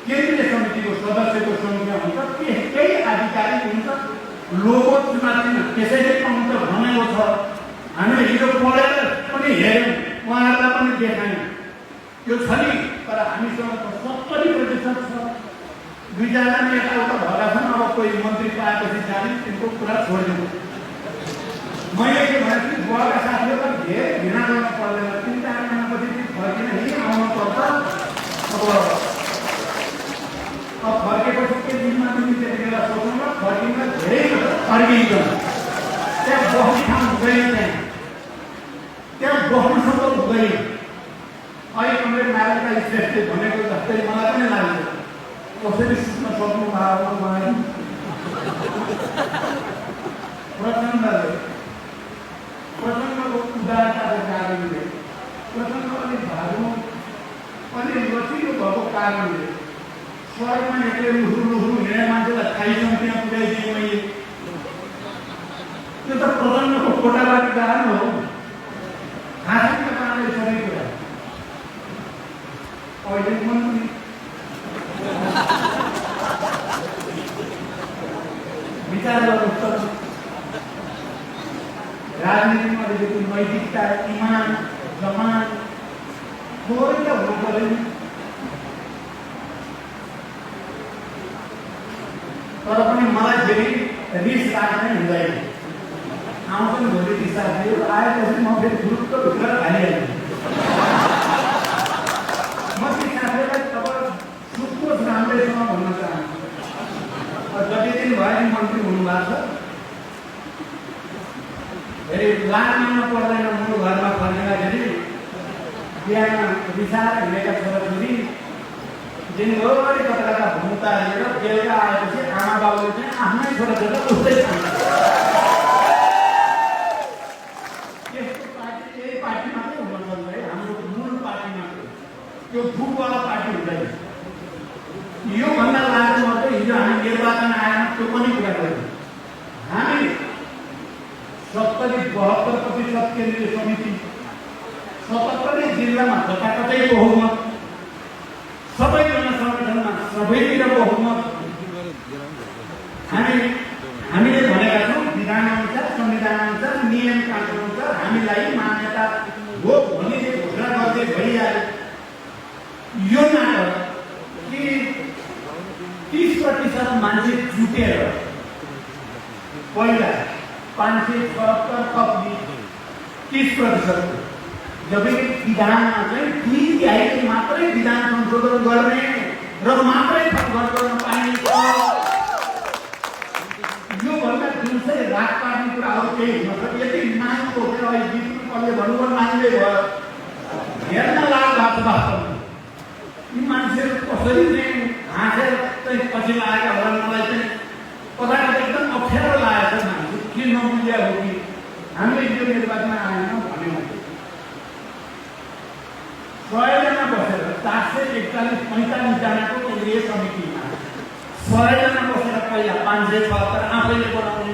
केन्द्रीय समितिको सदस्यको संख्या हुन्छ त्यसकै आधिकारिक हुन्छ लोगो चुनावमा त्यसैले पाउँछ भनेको छ। हामीले हिजो पढेर पनि हेऱ्यौँ उहाँहरूलाई पनि देखायौँ यो छ नि तर हामीसँग त 70% छ। दुईजना यताउता भएका छन् अब कोही मन्त्री पाएपछि जाने तिनको कुरा छोडिदिनु। मैले के भने बुवाका साथीहरूलाई धेरै घृणा गर्न पर्दैन 3-4 महिनापछि फर्किन यहीँ आउनुपर्छ। अब फर्केपछि के दिनमा पनि त्यतिखेर सोच्नु र फर्किँदा धेरै फर्किन्छ। त्यहाँ बस्ने ठाउँ हुँदैन त्यहाँ बस्नुसम्म हुँदैन। अहिले कमरेड नारायणका श्रेष्ठले भनेको जस्तै मलाई पनि लाग्छ कसरी सुत्न सक्नु भएको मलाई प्रचण्डको उदारताको कारणले प्रचण्ड अलिक भागो अलि लचिलो भएको कारणले सडकमा एक्लै लुहुरु हिँड्ने मान्छेलाई खाइसम्म त्यहाँ पुर्याइदिएँ मैले। त्यो त प्रचण्डको कोटाबाट कारण हो खासैको कारणले सबै कुरा। अहिले मन्त्री विचार गर्नु राजनीतिमा अलिकति नैतिकता इमान जमान थोरै त हुनु पर्यो। तर पनि मलाई फेरि रिस लाग्नै हुँदैन। आउँछन् भोलि साथीहरू आएपछि म फेरि ग्रुपको भित्र हालिहाल्छु। म ती साथीहरूलाई अब सुत्नुहोस् राम्रैसँग भन्न चाहन्छु। जति दिन भयो नि मन्त्री हुनुभएको छ फेरि लाग मान्न पर्दैन। मुलु घरमा फर्किँदाखेरि बिहान रिसाएर हिँडेका छोराछोरी दिनभरि कता भूमिका लिएर बेलुका आएपछि आमा बाबुले चाहिँ आफ्नै छोराछोरी उस्तै खान्छ। त्यस्तो पार्टी यही पार्टी मात्रै हुन सक्छ है हाम्रो मूल पार्टी मात्रै त्यो फुटवाला पार्टी हुँदैन। योभन्दा लाग्नु मात्रै हिजो हामी निर्वाचन आयोगमा त्यो पनि कुरा गऱ्यौँ। हामी 70-72% केन्द्रीय समिति 77 जिल्लामा जताततै बहुमत सबै जनसङ्गठनमा सबैतिर बहुमत। हामीले भनेका छौँ विधान अनुसार संविधान अनुसार नियम कानुन अनुसार हामीलाई मान्यता हो भनिले घोषणा गर्दै भइहाल्यो। यो नाटक कि 30% मान्छे जुटेर पहिला 576 थप्ने 30% जबकि विधानमा चाहिँ 3/4 मात्रै विधान संशोधन गर्ने र मात्रै थपघट गर्न पाइन्छ। यो भन्दा दिउँसै रात पार्ने कुरा अरू केही हुन सक्छ। यति नानीको अहिले बिजुलीले भन्नुभयो नानीले भयो हेर्न लाग भएको वास्तवमा यी मान्छेहरू कसरी चाहिँ हाँसेर चाहिँ पछि लागेका होला। मलाई चाहिँ कता कता एकदम अप्ठ्यारो लागेको छ। मान्छे के नबुझ्या हो कि हामीले यो निर्वाचनमा आएनौँ भन्यौँ 100 जना बसेर 441-45 जनाको केन्द्रीय समितिमा 100 जना बसेर पहिला 576 आफैले बनाउने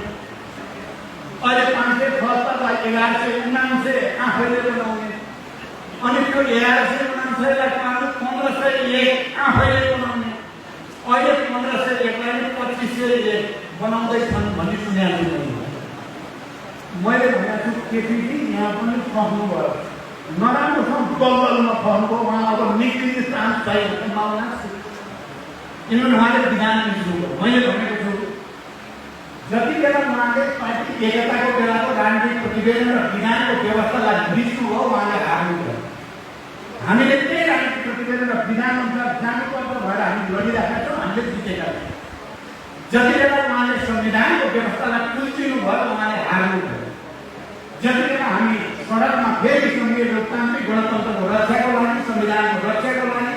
अहिले 576लाई 1199 आफैले बनाउने अनि त्यो 1199लाई 1501 आफैले बनाउने अहिले 1501लाई 2501 बनाउँदैछन् भन्ने सुनेको छु। मैले भनेको छु केपीजी यहाँ पनि सक्नुभयो नराम्रोसँग दलदलमा फर्नुभयो। उहाँ अब निक्लिने चान्स छैन सम्भावना किनभने उहाँले विधान निस्क्नुभयो। मैले भनेको छु जति बेला उहाँले पार्टी एकताको बेलाको राजनीतिक प्रतिवेदन र विधानको व्यवस्थालाई बिच्नुभयो उहाँले हार्नुभयो। हामीले त्यही राजनीतिक प्रतिवेदन र विधान अनुसार जानुपर्छ भएर हामी लडिरहेका छौँ। हामीले जितेका छौँ। जति बेला उहाँले संविधानको व्यवस्थालाई कुल्चिनु भयो उहाँले हार्नुभयो। जति बेला हामी सडकमा फेरि सङ्घीय लोकतान्त्रिक गणतन्त्रको रक्षाको लागि संविधानको रक्षाको लागि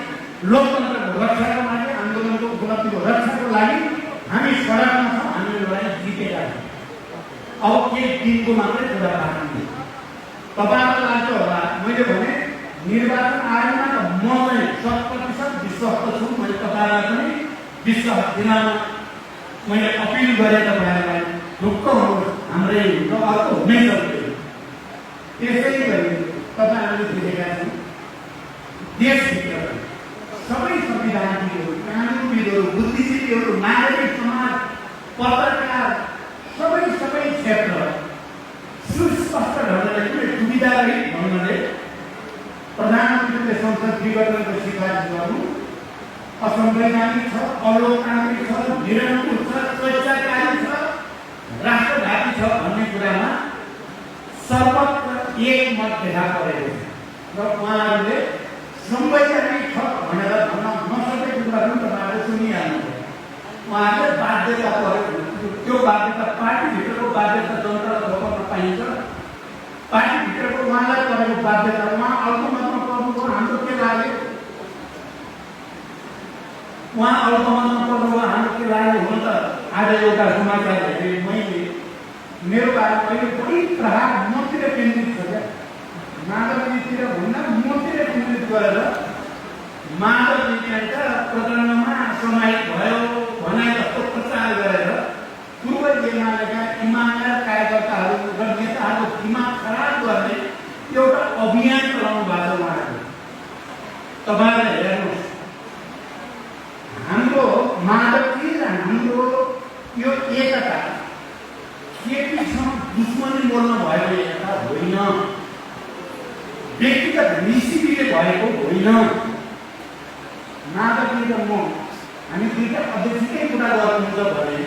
लोकतन्त्रको रक्षाको लागि आन्दोलनको उपलब्धिको रक्षाको लागि हामी सडकमा छौँ। हामी लडाइँ जितेका छौँ। अब के दिनको मात्रै कुरा बाँकी तपाईँलाई लाग्छ होला मैले भने निर्वाचन आयोगमा त म चाहिँ 100% विश्वस्त छु। मैले तपाईँलाई पनि विश्वास दिलाउन मैले अपिल गरेँ तपाईँहरूलाई ढुक्क हुनुहोस् हाम्रै हुन्छ अर्को हुनै सक्दैन। त्यसै गरी हामीले देखेका छौँ देशभित्र सबै संविधानविदहरू, कानुनविदहरू, बुद्धिजीवीहरू, नागरिक समाज, पत्रकार, सबै क्षेत्र सुस्पष्ट ढङ्गले कुनै दुविधा रहित ढङ्गले प्रधानमन्त्रीले संसद विघटनको सिफारिस गर्नु असंवैधानिक छ, अलोकतान्त्रिक छ, निरङ्कुश छ, स्वेच्छाचारी छ, राष्ट्रघाती छ भन्ने कुरामा सर्वत्र एकमत देखा परेको छ र उहाँहरूले संवैधानिक छ भनेर भन्न नसकेको कुरा पनि तपाईँहरूले सुनिहाल्नु भयो। उहाँहरूले बाध्यता परेको, त्यो बाध्यता पार्टीभित्रको बाध्यता जनतालाई भोग्न पाइन्छ। पार्टीभित्रको उहाँलाई परेको बाध्यता उहाँ अल्पमतमा पर्नुभयो, हाम्रो के लाग्यो? उहाँ अल्पमतमा पर्नुभयो, हाम्रो के लाग्यो? हुन त आज एउटा समाचार हेरेँ मैले, मेरो बारेमा अहिले बढी प्रभाव मतिर केन्द्रित छ क्या, माधवजीतिर भन्दा मतिर केन्द्रित गरेर माधवजी त प्रकरणमा समाहित भयो भनाइ जस्तो प्रचार गरेर पूर्व एमालेका इमानदार कार्यकर्ताहरू र नेताहरूको दिमाग खराब गर्ने एउटा अभियान चलाउनु भएको छ उहाँहरूले। तपाईँहरूले हेर्नुहोस्, हाम्रो माधवजी र हाम्रो यो एकता केपीसँग दुश्मनी बोल्न भएको एकता होइन, व्यक्तिगत रिसिपीले भएको होइन। माधवजी र म हामी दुईटा अध्यक्षकै कुरा गर्नुहुन्छ भने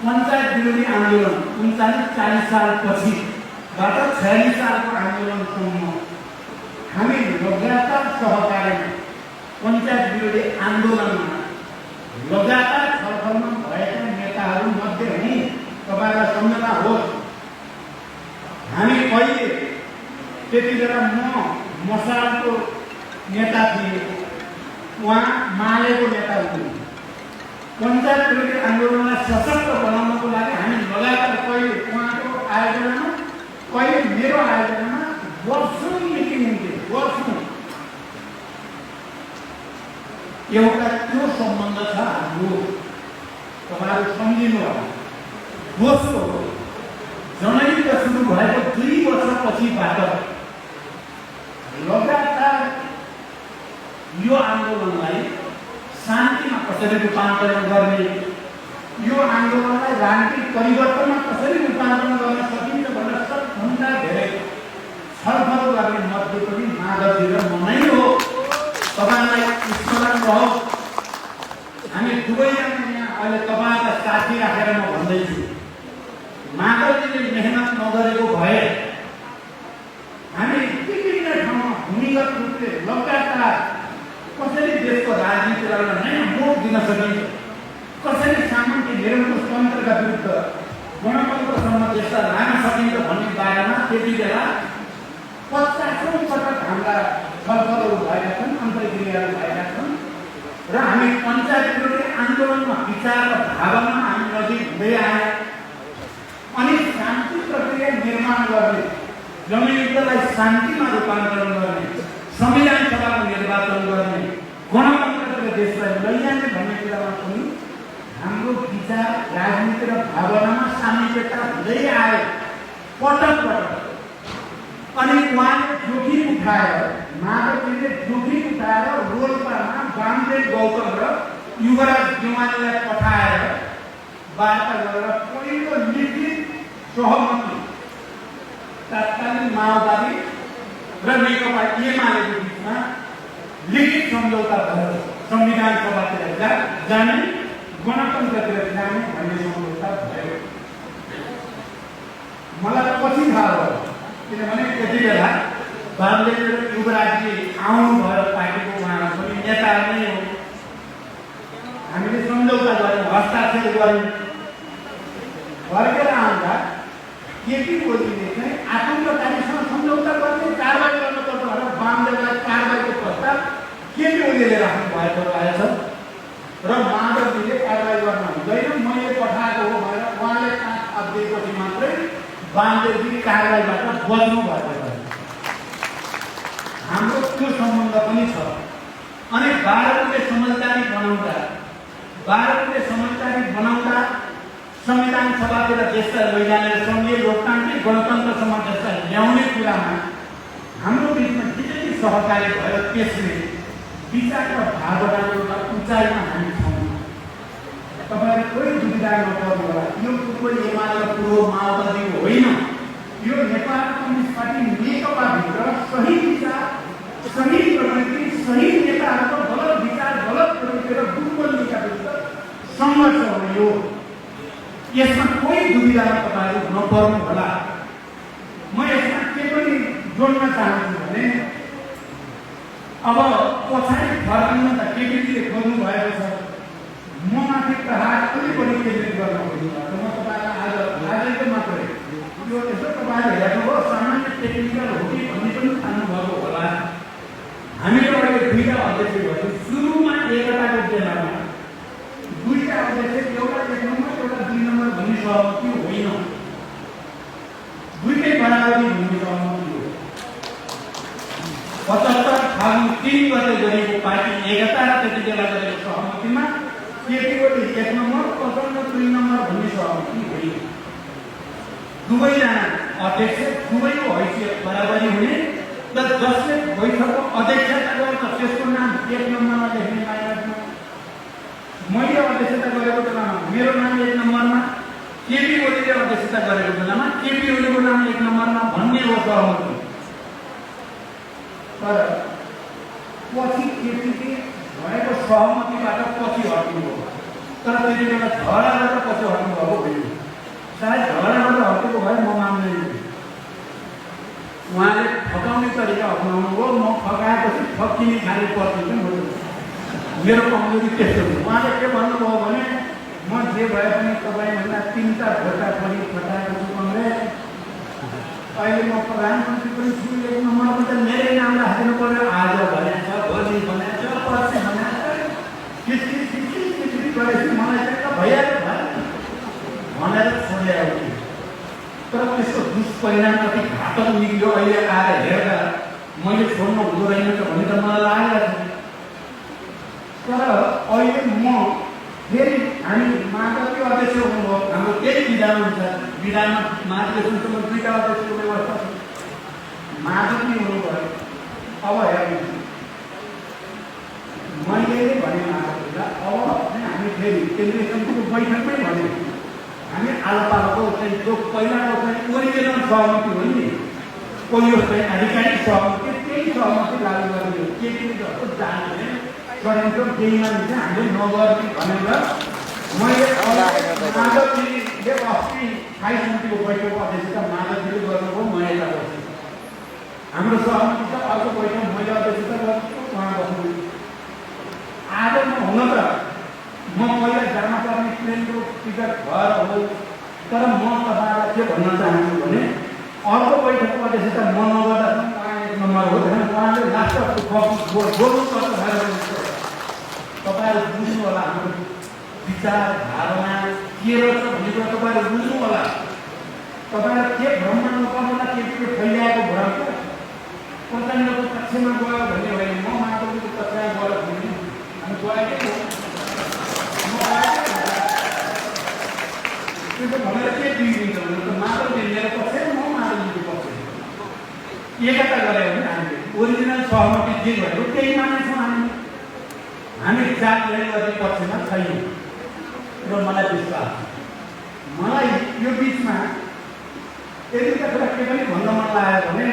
पञ्चायत विरोधी आन्दोलन 39-40 सालपछिबाट 46 सालको आन्दोलनसम्म हामी लगातार सहकार्यमा पञ्चायत विरोधी आन्दोलनमा लगातार छलफलमा भएका नेताहरू मध्ये हुँ। तपाईँलाई सम्झना होस्, हामी कहिले त्यति बेला म मसालको नेता थिएँ, उहाँ मालेको नेता हुनुहुन्थ्यो। पञ्चायत विरोधी आन्दोलनलाई सशक्त बनाउनको लागि हामी लगातार कहिले उहाँको आयोजनामा कहिले मेरो आयोजनामा वर्षौँ मिटिङ हुन्थ्यो, वर्षौँ। एउटा त्यो सम्बन्ध छ हाम्रो, तपाईँहरू सम्झिनु होला। दोस्रो, जनयुद्ध सुरु भएको 2 वर्षपछिबाट लगातार यो आन्दोलनलाई शान्तिमा कसरी रूपान्तरण गर्ने, यो आन्दोलनलाई राजनीतिक परिवर्तनमा कसरी रूपान्तरण गर्न सकिन्छ भनेर सबभन्दा धेरै छलफल गर्ने मध्ये पनि माधवजी र म नै हो। तपाईँलाई स्मरण रहोस्, हामी दुवैजना यहाँ अहिले तपाईँका साथी राखेर म भन्दैछु, माधवजीले मेहनत नगरेको भए हामी विभिन्न ठाउँमा भूमिगत रूपले लगातार कसरी देशको राजनीतिलाई नयाँ मोड दिन सकिन्छ, कसरी सामान्य निरङ्कुश तन्त्रका विरुद्ध गणतन्त्रसम्म देशलाई लान सकिन्छ भन्ने बारेमा त्यति बेला 50औं पटक हाम्रा छलफलहरू भएका छन्, अन्तर्क्रियाहरू भएका छन् र हामी पञ्चायत विरोधी आन्दोलनमा विचार र भावनामा हामी नजिक हुँदै आए। अनि शान्ति प्रक्रिया निर्माण गर्ने, जनयुद्धलाई शान्तिमा रूपान्तरण गर्ने, संविधान सभाको निर्वाचन गर्ने, गणतन्त्रको देशलाई लैजाने भन्ने कुरामा पनि हाम्रो विचार, राजनीति र भावनामा सामिप्यता हुँदै आयो पटक पटक। अनि उहाँले जोखिम उठाएर, माधवजीले जोखिम उठाएर रोल्पामा वामदेव गौतम र युवराज देवानीलाई पठाएर वार्ता गरेर पहिलो लिखित सहमति तत्कालीन माओवादी र नेकपा एमालेको बिचमा लिखित सम्झौता भयो। संविधान सभातिर जाने, गणतन्त्रतिर जाने भन्ने सम्झौता भयो। मलाई पछि थाहा भयो, किनभने त्यति बेला वामदेव र युवराजजी आउनुभयो पार्टीको, उहाँहरू पनि नेता नै हो। हामीले सम्झौता गऱ्यौँ, हस्ताक्षर गऱ्यौँ। फर्केर आउँदा केपी ओलीले चाहिँ आतङ्ककारीसँग सम्झौता गर्ने, कारबाही गर्नुपर्छ भनेर वामदेवलाई कारबाहीको प्रस्ताव केपी ओलीले राख्नु भएको रहेछ र माधवजीले कारबाही गर्न हुँदैन, मैले पठाएको हो भनेर उहाँले काठ अपिदिएपछि मात्रै वामदेवजी कारबाहीबाट बच्नु भएको छ। हाम्रो त्यो सम्बन्ध पनि छ। अनि 12 समझदारी बनाउँदा संविधान सभातिर देशलाई लैजाने, सङ्घीय लोकतान्त्रिक गणतन्त्रसम्म देशलाई ल्याउने कुरामा हाम्रो बिचमा सहकारी भयो त्यसले विचार र भावनाको उचाइमा हामी छौँ। तपाईहरु कोही दुविधा नपर्नु होला, यो कुरो एमाले कुरो माओवादीको होइन। यो नेपाल कम्युनिस्ट पार्टी नेकपाभित्र सही विचार, सही प्रवृत्ति, सही नेताहरूको गलत विचार, गलत प्रवृत्ति र दुर्बलताका विरुद्ध सङ्घर्ष हो यो। यसमा कोही दुविधामा तपाईहरु नपर्नु होला। म यसमा के पनि जोड्न चाहन्छु भने अब पछाडि फर्किनु त केपीले गर्नु भएको छ, म माथि प्रहार अलि पनि केन्द्रित गर्न खोज्नुभएको। म तपाईँलाई आजको मात्रै यो यसो तपाईँले हेर्नुभयो सामान्य टेक्निकल हो कि भन्ने पनि थाल्नुभएको होला। हामीले अहिले दुईटा अध्यक्ष भयो। सुरुमा एकताको बेलामा दुईटा अध्यक्ष, एउटा 1 नम्बर एउटा 2 नम्बर भन्ने सहमति होइन, दुईटै बराबरी भन्ने सहमति हो। 75 फागुन 3 गते गरेको पार्टी एकता र त्यति बेला गरेको सहमतिमा केपी ओली 1 नम्बर, प्रचण्ड 2 नम्बर भन्ने सहमति होइन। दुवैजना अध्यक्ष, दुवैको हैसियत बराबरी हुने र जसले बैठकको अध्यक्षता गर्छ त्यसको नाम 1 नम्बरमा लेख्ने मायामा। मैले अध्यक्षता गरेको बेलामा मेरो नाम 1 नम्बरमा, केपी ओलीले अध्यक्षता गरेको बेलामा केपी ओलीको नाम 1 नम्बरमा भन्ने हो सहमति। तर पछि केपीले भएको सहमतिबाट पछि हट्नुभयो। तर त्यति बेला झगडाबाट पछि हट्नुभएको होइन। सायद झगडाबाट हटेको भए म मान्दैन। उहाँले फकाउने तरिका अपनाउनु हो, म फकाएपछि फकिने खाने पर्छ। मेरो कमजोरी त्यस्तो हो। उहाँले के भन्नुभयो भने म जे भए पनि तपाईँभन्दा 3टा भोटा पनि फटाएको छु कङ्ग्रेस, अहिले म प्रधानमन्त्री पनि छु, 1 नम्बरमा त मेरै नाम राखिदिनु पर्यो। आज भनेको छ, भोलि भनेको छ, पर्सि भनेको छ, किसिम गरेपछि मलाई चाहिँ भइहाल्यो भनेर छोड्या हो कि। तर त्यसको दुष्परिणाम कति घातक निक्ल्यो अहिले आएर हेर्दा मैले छोड्नु हुँदो रहेन त भन्ने त मलाई लागेको छ। तर अहिले म फेरि हामी माधवको अध्यक्ष हुनुभयो, हाम्रो त्यही विधान अनुसार विधानमा मार्गदर्शनसम्म 2टा अध्यक्षको व्यवस्था छ। माधवजी हुनुभयो। अब हेर्नु मैले भने माधवजीलाई अब हामी फेरि केन्द्रीय समितिको बैठकमै भने हामी आलोपालोको चाहिँ जो पहिलाको चाहिँ ओरिजिनल सहमति हो नि, पहिलो चाहिँ आधिकारिक सहमति, त्यही सहमति लागू गर्ने हो। के जस्तो जाने गरिन्छ बेइमानी चाहिँ हामीले नगर्ने भनेर मैले माधवजीले अस्ति स्थायी समितिको बैठकको अध्यक्षता माधवजीले गर्नुभयो, म यता बसेँ। हाम्रो सहमति छ अर्को बैठक मैले अध्यक्षता गर्छु, उहाँ बस्नु। आज म हुन त म पहिला जान पर्ने ट्रेनको टिकट भएर हो, तर म तपाईँलाई के भन्न चाहन्छु भने अर्को बैठकको अध्यक्षता म नगर्दासम्म उहाँ 1 नम्बर हो। उहाँले लास्टको बोल्नुपर्छ भनेर तपाईँहरू बुझ्नु होला। हाम्रो विचार धारणा के रहेछ भन्ने कुरा तपाईँहरू बुझ्नु होला। तपाईँहरू के भ्रममा नपर्नुलाई केपीले फैलाएको भ्रम प्रचण्डको पक्षमा गयो भन्ने होइन, म माधवजीको पक्षमा गयो भने हामी गएकै हो। त्यो भनेर के बिग्रिन्छ भने त माधवजी मेरो पक्ष, म माधवजीको पक्ष। एकता गऱ्यो भने हामीले ओरिजिनल सहमति जे भएको त्यही मानेछौँ। हामी जात गर्ने पक्षमा छैनौँ र मलाई विश्वास। मलाई यो बिचमा यतिका कुरा के पनि भन्न मन लाग्यो भने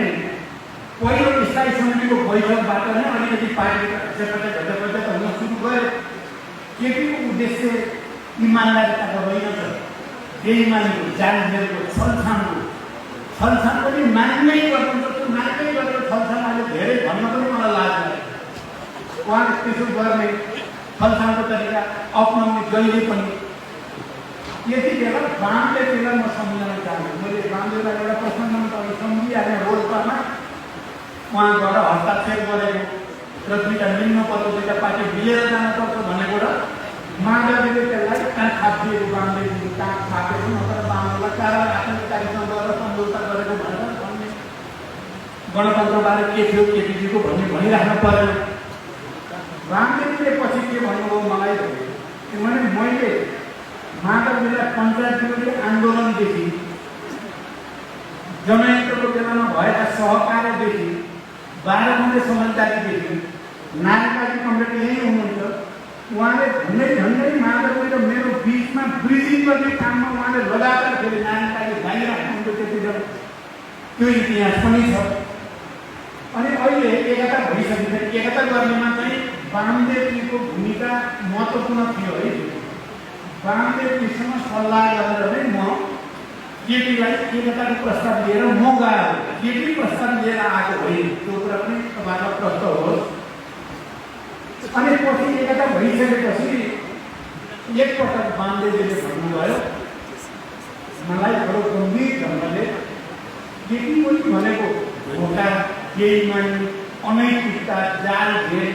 पहिलो स्थायी समितिको बैठकबाट नै अलिकति पार्टीका घटक हुन सुरु गयो। केपीको उद्देश्य इमान्दारिताको रहेनछ, बेइमानीको, जालझेलको, छलछाम पनि मान्नै गर्नुपर्छ। मान्नै गरेर छलछाम अहिले धेरै भन्न पनि मलाई लाग्छ। उहाँले त्यसो गर्ने छलछामको तरिका अपनाउने जहिले पनि। यति बेला बामले बेला म सम्झन चाहन्छु। मैले बामलेलाई एउटा प्रसङ्गमा तपाईँ सम्झिहाल्ने रोल्पामा उहाँबाट हस्ताक्षर गरेको र 2टा निम्न पदको 2टा पार्टी मिलेर जानुपर्छ भनेको र माधवजीले त्यसलाई कहाँ थापिएको, बामले कहाँ थापेको नत्र बामलाई कारण आफ्नो कार्यक्रम गरेर सम्झौता गरेको भनेर भन्ने गणतन्त्रबारे के थियो केपीजीको भन्ने भनिराख्नु परेन। रामदेवले पछि के भन्नुभयो मलाई किनभने मैले माधवजीलाई पञ्चायत विरोधी आन्दोलनदेखि जनयुद्धको बेलामा भएका सहकारदेखि 12 गते समझदारीदेखि नारायणकाजी कमरेड यही हुनुहुन्छ। उहाँले झन्डै माधवले र मेरो बिचमा ब्रिजिङ गर्ने काममा उहाँले लगातार फेरि नारायणकाजी गाइराख्नुहुन्छ। त्यति बेला त्यो इतिहास पनि छ। अनि अहिले एकता भइसकेपछि एकता गर्नेमा चाहिँ वामदेवजीको भूमिका महत्त्वपूर्ण थियो है। वामदेवजीसँग सल्लाह गरेर नै म केपीलाई एकताको प्रस्ताव लिएर म गएको। केपी प्रस्ताव लिएर आएको होइन, त्यो कुरा पनि तपाईँलाई प्रश्न होस्। अनि पछि एकता भइसकेपछि एकपटक वामदेवजीले भन्नुभयो मलाई बडो गम्भीर ढङ्गले केपी पनि भनेको धोका, बेइमानी, अनैतिकता, जाल भेल,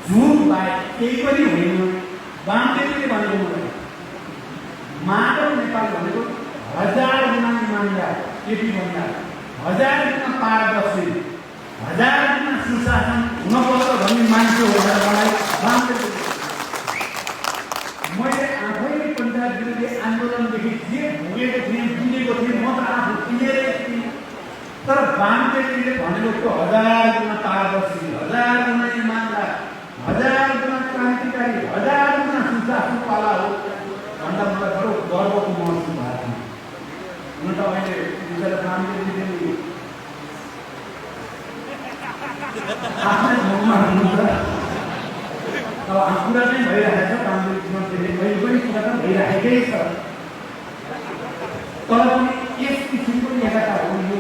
झुट बाहेक केही पनि होइन। वामदेवजीले भनेको मलाई माधव नेपाल भनेको 1000 गुणा इमानदार, केपी भन्दा 1000 गुणा पारदर्शी, 1000 गुणा सुशासन हुनुपर्छ भन्ने मान्छे हो भनेर मलाई वामदेवजीले। मैले आफैले पञ्चायत विरोधी आन्दोलनदेखि जे भोगेको थिएँ, बुझेको थिएँ, म त आफू किनेरै थिएँ। तर वामदेवजीले भनेको त्यो 1000 गुणा पारदर्शी, 1000 गुणा इमानदार, 1000 गुणा क्रान्तिकारी, 1000 गुणा सुशासनवाला हो भन्दा मलाई बडो गर्वको महसुस भएको थियो। हुन त अहिले विचार वामदेवजीले आफ्नै ठाउँमा हुनुहुन्छ। अब कुरा चाहिँ भइरहेको छ, वामदेवजीमा मैले पनि कुरा त भइरहेकै छ। तर पनि यस किसिमको एकता हो यो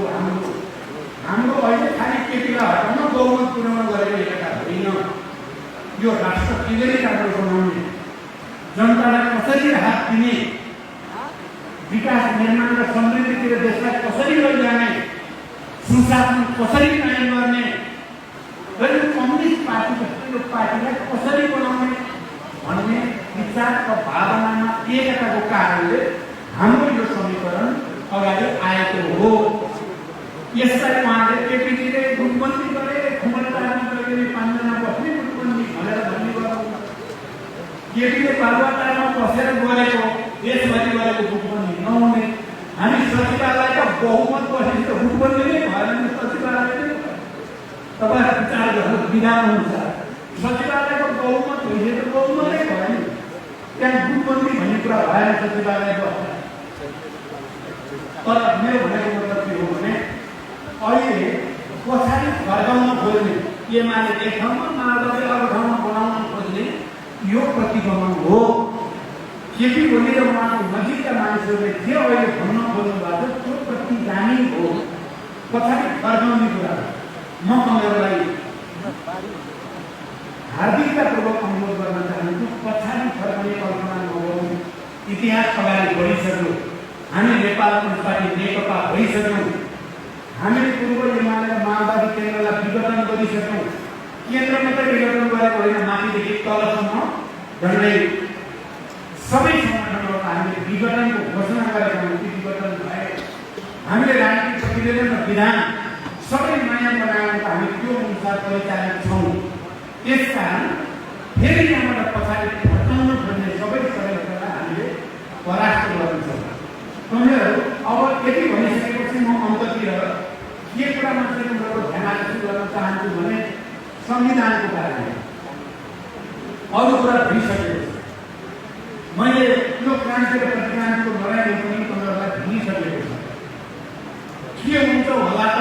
हाम्रो अहिले खालि केपीलाई हटाउन बहुमत पुर्याउन गरेको एकता होइन। यो राष्ट्र केन्द्रित राम्रो बनाउने, जनतालाई कसरी राहत दिने, विकास निर्माण र समृद्धितिर देशलाई कसरी लैजाने, सुशासन कसरी कायम गर्ने, र यो कम्युनिस्ट पार्टी जस्तो यो पार्टीलाई कसरी बनाउने भन्ने विचार र भावनामा एकताको कारणले हाम्रो यो समीकरण अगाडि आएको हो। यसलाई उहाँले केपीजीले गुटबन्दी गरे, खुमलटारमा गएर 5 जना बस्ने गुटबन्दी भनेर भन्ने गर्नु। केपीले बालुवाटारमा बसेर गरेको देशभरि गरेको गुटबन्दी नहुने। हामी सचिवालयका बहुमत बसेपछि त गुटबन्दी नै भएन नि, सचिवालय नै तपाईहरु विचार गर्नु विधान अनुसार सचिवालयको बहुमत भइसक्यो त बहुमतै भयो नि। त्यहाँ गुटबन्दी भन्ने कुरा भएन सचिवालय बस्दा। तर मेरो भनेको मतलब के हो भने अहिले पछाडि फर्काउन खोज्ने, एमाले एक ठाउँमा माओवादी अर्को ठाउँमा बनाउन खोज्ने यो प्रतिगमन हो। केपी ओली र उहाँको नजिकका मानिसहरूले जे अहिले भन्न खोज्नु भएको छ त्यो प्रतिगामी हो, पछाडि फर्काउने कुरा। म उनीहरूलाई हार्दिकतापूर्वक अनुरोध गर्न चाहन्छु, पछाडि फर्कने कल्पना नगरौँ। इतिहास अगाडि बढिसक्यो, हामी नेपाल कम्युनिस्ट पार्टी नेकपा भइसक्यौँ। हामीले पूर्व एमाले र माओवादी केन्द्रलाई विघटन गरिसक्यौँ। केन्द्र मात्रै विघटन गरेको होइन, माथिदेखि तलसम्म झन्डै सबै सङ्गठनहरू हामीले विघटनको घोषणा गरेका छौँ। ती विघटन भए हामीले राजनीतिक प्रतिवेदन र विधान सबै नयाँ बनाएर हामी त्यो अनुसार परिचालित छौँ। त्यसकारण फेरि यहाँबाट पछाडि फर्काउन खोज्ने सबै षड्यन्त्रलाई हामीले परास्त गर्छौँ। उनीहरू अब यति भनिसकेपछि म अन्ततिर के कुरामा चाहिँ उनीहरूको ध्यान आकर्षित गर्न चाहन्छु भने संविधानको बारेमा अरू कुरा भइसकेपछि मैले यो क्रान्ति र प्रतिक्रान्तिको लडाइँ पनि उनीहरूलाई भनिसकेको छ। के हुन्छ होला त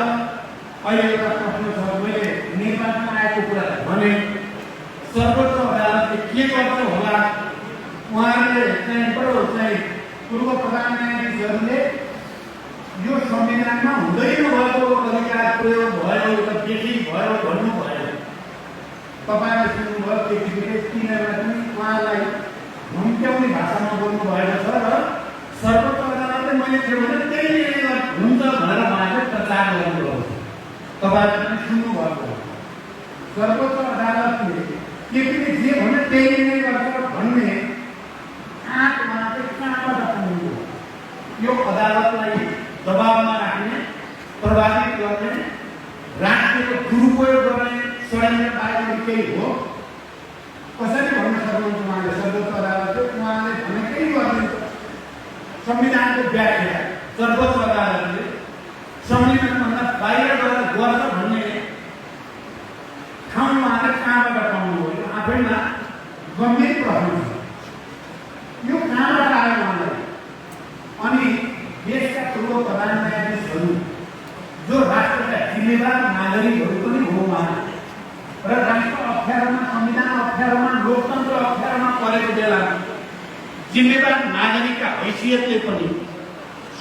अहिले एउटा प्रश्न छ। मैले निर्वाचन आएको कुरा भने सर्वोच्च अदालतले के गर्छ होला। उहाँहरूले चाहिँ पूर्व प्रधान न्यायाधीशहरूले यो संविधानमा हुँदै नभएको अधिकार प्रयोग भयो त देखि भयो भन्नु भयो। तपाईँले सुन्नुभयो केपीले तिनीहरूलाई पनि उहाँलाई हुम्क्याउने भाषामा बोल्नु भएको छ र सर्वोच्च अदालतले मैले के भने त्यही हुन्छ भनेर उहाँले प्रचार गर्नुभएको छ। तपाईँले पनि सुन्नुभएको। सर्वोच्च अदालतले केपीले जे भने त्यही नै गर्छ भन्ने आँट उहाँले कहाँबाट पाउनु? यो अदालतलाई दबावमा राख्ने, प्रभावित गर्ने, राज्यको दुरुपयोग गर्ने षड्यन्त्र बारेमा केही हो? कसरी भन्न सक्नुहुन्छ उहाँले? सर्वोच्च अदालतले उहाँले भनेकै गरिदिन्छ। संविधानको व्याख्या सर्वोच्च अदालतले संविधानभन्दा बाहिर गएर गर्छ भन्ने गम्भीर प्रश्न छ। यो कहाँबाट आयो भन्दा अनि देशका पूर्व प्रधान न्यायाधीशहरू जो राष्ट्रका जिम्मेवार नागरिकहरू पनि हो उहाँ र राष्ट्र अप्ठ्यारोमा, संविधान अप्ठ्यारोमा, लोकतन्त्र अप्ठ्यारोमा परेको बेला जिम्मेवार नागरिकका हैसियतले पनि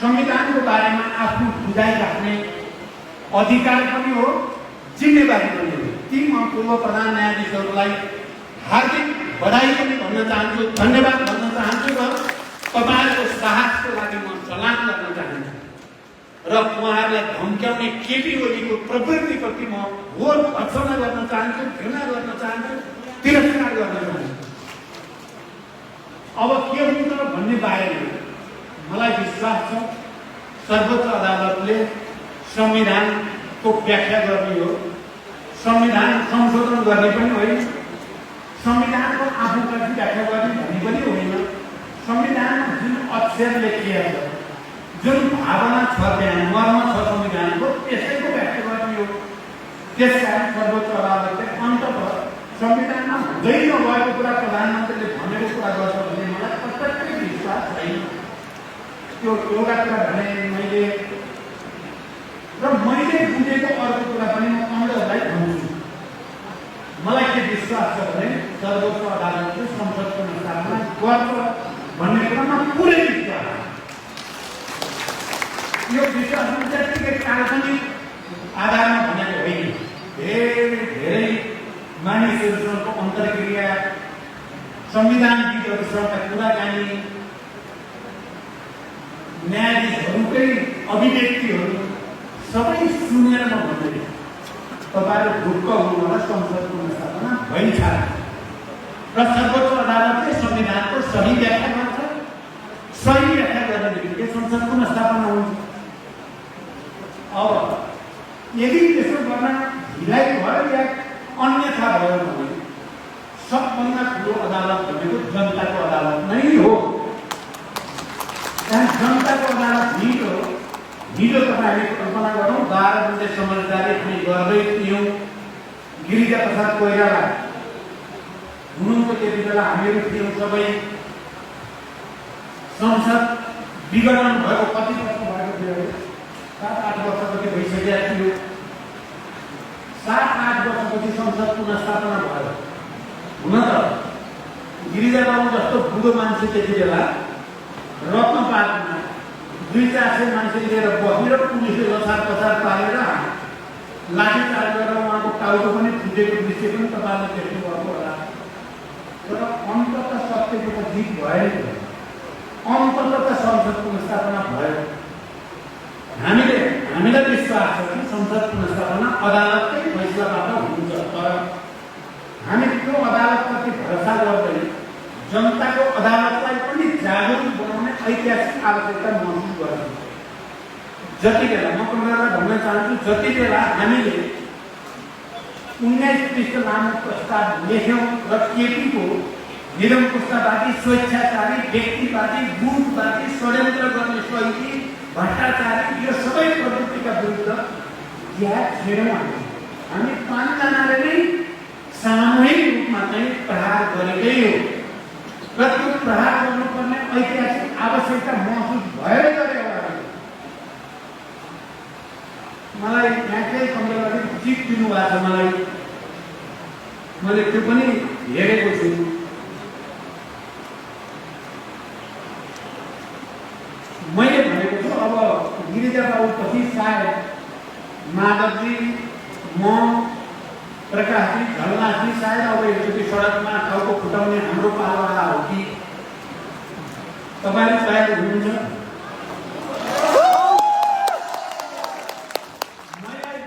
संविधानको बारेमा आफ्नो बुझाइ राख्ने अधिकार पनि हो, जिम्मेवारी पनि हो। ती म पूर्व प्रधान न्यायाधीशहरूलाई हार्दिक बधाई पनि भन्न चाहन्छु, धन्यवाद भन्न चाहन्छु र तपाईहरुको साहसको लागि म सलाम गर्न चाहन्छु र उहाँहरूलाई धम्क्याउने केपी ओलीको प्रवृत्तिप्रति म घोर भर्त्सना गर्न चाहन्छु, घृणा गर्न चाहन्छु, तिरस्कार गर्न चाहन्छु। अब के हुन्छ भन्ने बारेमा मलाई विश्वास छ सर्वोच्च अदालतले संविधानको व्याख्या गर्ने हो, संविधान संशोधन गर्ने पनि होइन, संविधानको आफूप्रति व्याख्या गर्ने भन्ने पनि होइन। संविधानमा जुन अक्षर लेखिएको छ, जुन भावना छ, त्यहाँ मर्म छ संविधानको, त्यसैको व्याख्या गर्ने हो। त्यसकारण सर्वोच्च अदालतले अन्ततः संविधानमा हुँदै नभएको कुरा प्रधानमन्त्रीले भनेको कुरा गर्छ भन्ने मलाई प्रत्यक्ष विश्वास छैन। त्यो एउटा कुरा भने मैले बुझेको अर्को कुरा पनि म अन्तलाई भन्छु। मलाई के विश्वास छ भने सर्वोच्च अदालतले संसदको स्थापना गर्छ भन्ने कुरामा पुरै विश्वास। यो विश्वास त्यतिकै काल्पनिक आधारमा भनेको होइन। धेरै मानिसहरूसँगको अन्तर्क्रिया, संविधानविदहरूसँग कुराकानी, न्यायाधीशहरूकै अभिव्यक्तिहरू सबै सुनेर म भन्दै तपाईहरु ढुक्क हुनुहोला, संसदको स्थापना भइन्छ र सर्वोच्च अदालतले संविधानको सही व्याख्या गर्छ। सही व्याख्या गर्ने बित्तिकै संसदको स्थापना हुन्छ। अब यदि त्यसो गर्न ढिलाइ भयो या अन्यथा भयो भने सबभन्दा ठुलो अदालत भनेको जनताको अदालत नै हो। त्यहाँ जनताको अदालत हिजो तपाईहरुले कल्पना गरौँ 12 बजे समझदारी हामी गर्दै थियौँ। गिरिजा प्रसाद कोइराला हुनुहुन्छ त्यति बेला, हामीहरू थियौँ सबै। संसद विघटन भएको कति वर्ष भएको थियो? 7-8 वर्षपछि भइसकेको थियो। 7-8 वर्षपछि संसद पुनर्स्थापना भयो। हुन त गिरिजा बाबु जस्तो बुढो मान्छे त्यति बेला रत्नपार्कमा 200-400 मान्छे लिएर बसेर पुलिसले लसार पसार पारेर लाठीचार्ज गरेर उहाँको टाउको पनि फुटेको दृश्य पनि तपाईँले देख्नुभएको होला। तर अन्ततः सत्यको त जित भयो नि। अन्ततः संसद पुनर्स्थापना भयो। हामीलाई विश्वास छ कि संसद पुनर्स्थापना अदालतकै फैसलाबाट हुन्छ। तर हामी त्यो अदालतप्रति भरोसा गर्दै जनताको अदालतलाई पनि जागरुक बनाउने ऐतिहासिक आवश्यकता महसुस गर्छौँ। जति बेला म तपाईँलाई भन्न चाहन्छु, जति बेला हामीले 19 पृष्ठ लामो प्रस्ताव लेख्यौँ र केपीको निरङ्कुशतावादी, स्वेच्छाचारी, व्यक्तिवादी, गुटवादी, षड्यन्त्र गर्ने शैली, भ्रष्टाचारी, यो सबै प्रवृत्तिका विरुद्ध ज्याद छेड्यौँ। हामी 5 जनाले नै सामूहिक रूपमा चाहिँ प्रहार गरेकै हो र त्यो प्रहार गर्नुपर्ने ऐतिहासिक आवश्यकता महसुस भएर गरे होला। मलाई यहाँकै कमरेलाले जित दिनुभएको छ। मैले त्यो पनि हेरेको छु। मैले भनेको छु अब गिरिजा बाबुपछि सायद माधवजी, म, प्रकाशजी, झलनाथजी सायद अब एकचोटि सडकमा टाउको फुटाउने हाम्रो पालोवाला हो कि तपाईँहरू सायद हुनुहुन्छ। मलाई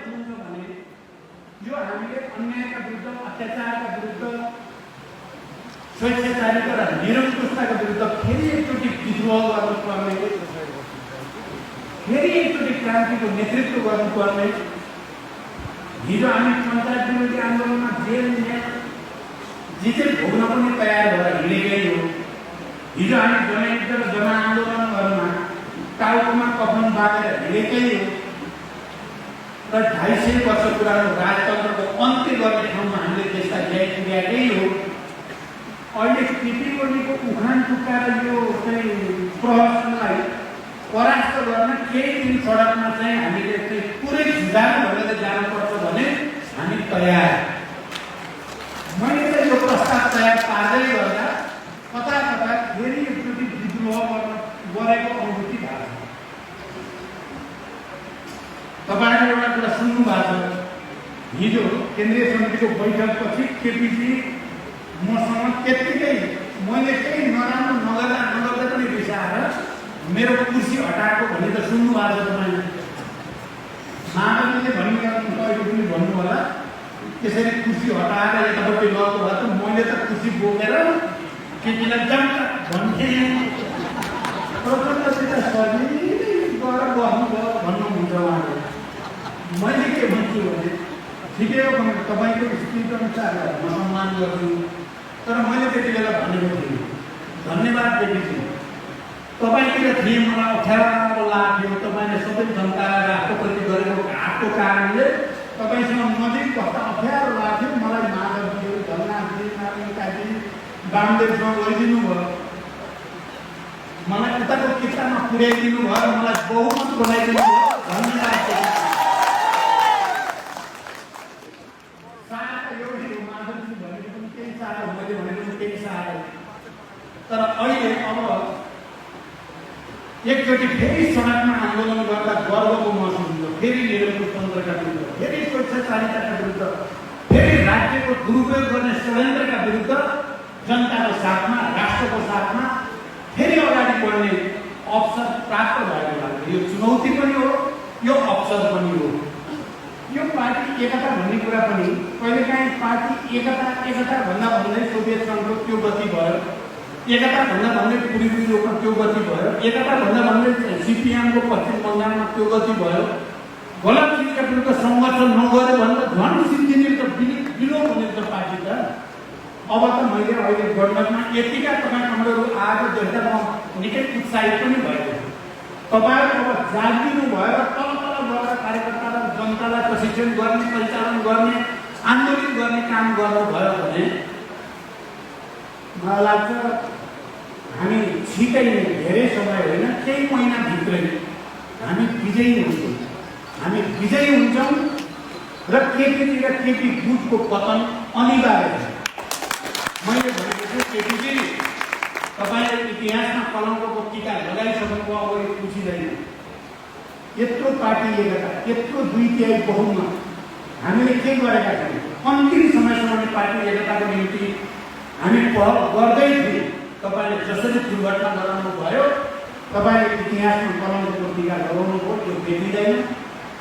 हुनुहुन्छ भने यो हामीले अन्यायका विरुद्ध, अत्याचारका विरुद्ध, स्वेच्छाचारिता र निरङ्कुशताका विरुद्ध फेरि एकचोटि विद्रोह गर्नुपर्ने, फेरि एकचोटि क्रान्तिको नेतृत्व गर्नुपर्ने। हिजो हामी पञ्चायत विरोधी आन्दोलनमा जेल जे चाहिँ भोग्न पनि तयार भएर हिँडेकै हो। हिजो हामी जनयुद्ध र जनआन्दोलनहरूमा टाउकोमा कफन बाँधेर हिँडेकै हो र 250 वर्ष पुरानो राजतन्त्रको अन्त्य गर्ने ठाउँमा हामीले देशलाई ल्याइपुर्याएकै हो। अहिले केपीओलीको उखान टुक्काएर यो चाहिँ प्रहसनलाई परास्त गर्न केही दिन सडकमा चाहिँ हामीले चाहिँ पुरै झुगाएर भनेर जानुपर्छ भने हामी तयार। मैले चाहिँ यो प्रस्ताव तयार पार्दै गर्दा कता कता फेरि एकचोटि विद्रोह गरेको अनुभूति भएको छ। तपाईँले एउटा कुरा सुन्नु भएको छ, हिजो केन्द्रीय समितिको बैठकपछि केपीजी मसँग त्यत्तिकै मैले केही नराम्रो नगर्दा पनि रिसाएर मेरो कुर्सी हटाएको भन्ने त सुन्नु भएको छ तपाईँले। माधवले भन्नु भन्नु होला त्यसरी कुर्सी हटाएर यतापट्टि लगेको भए त मैले त कुर्सी बोकेर केपीलाई जम्प भन्थेँ। प्रचण्डसित सजिलै गएर बस्नुभयो भन्नुहुन्छ उहाँले। मैले के भन्छु भने ठिकै हो भने तपाईँको स्थिति अनुसार म सम्मान गर्छु, तर मैले त्यति बेला भनेको थिएँ धन्यवाद दिएपछि तपाईँतिर थिएँ मलाई अप्ठ्यारो लाग्थ्यो। तपाईँले सबै जनतालाई राष्ट्रपति गरेको घाटको कारणले तपाईँसँग नजिक बस्दा अप्ठ्यारो लाग्थ्यो। मलाई माधवजी धनराजी नारायणजी बामदेवसँग गइदिनु भयो, मलाई उताको किताबमा पुर्याइदिनु भयो, मलाई बहुमत बनाइदिनु भयो, धन्यवाद। तर अहिले अब एकचोटि फेरि सडकमा आन्दोलन गर्दा गर्वको महसुस हुन्छ। फेरि निरङ्कुशतन्त्रका विरुद्ध, फेरि स्वेच्छाचारिताका विरुद्ध, फेरि राज्यको दुरुपयोग गर्ने षड्यन्त्रका विरुद्ध जनताको साथमा, राष्ट्रको साथमा फेरि अगाडि बढ्ने अवसर प्राप्त भएको लाग्छ। यो चुनौती पनि हो, यो अवसर पनि हो। यो पार्टी एकता भन्ने कुरा पनि कहिलेकाहीँ पार्टी एकता भन्दा भन्दै सोभियत सङ्घको त्यो गति भयो, एकता भन्दा भन्दै पूर्वी युरोपमा त्यो गति भयो, एकता भन्दा भन्दै सिपिएमको पश्चिम बङ्गालमा त्यो गति भयो। गलत चिजका विरुद्ध सङ्घर्ष नगर्यो भने त झन् सिद्धिने त विलोप हुने त पार्टी त। अब त मैले अहिले गणतन्त्रमा यतिका तपाईँ हाम्रो आएको देख्दा म निकै उत्साहित पनि भएको छु। तपाईँहरू अब जागिदिनु भयो, तल गएर कार्यकर्तालाई जनतालाई प्रशिक्षण गर्ने, परिचालन गर्ने, आन्दोलित गर्ने काम गर्नुभयो भने मलाई लाग्छ हामी छिटै नै, धेरै समय होइन, केही महिनाभित्रै हामी विजयी हुन्छौँ। हामी विजयी हुन्छौँ र केपीजी र केपी गुटको पतन अनिवार्य छ। मैले भनेको छु केपीजी तपाईँले इतिहासमा कलङ्कको टीका लगाइसक्नुभयो, अब यो पुछिँदैन। यत्रो पार्टी एकता, यत्रो 2/3 बहुमत हामीले के गरेका छौँ? अन्तिम समयसम्म पार्टी एकताको निम्ति हामी पहल गर्दै थियौँ। तपाईँले जसरी दुर्घटना गराउनु भयो, तपाईँले इतिहासमा कलङ्कको टीका लगाउनु भयो, त्यो भेटिँदैन।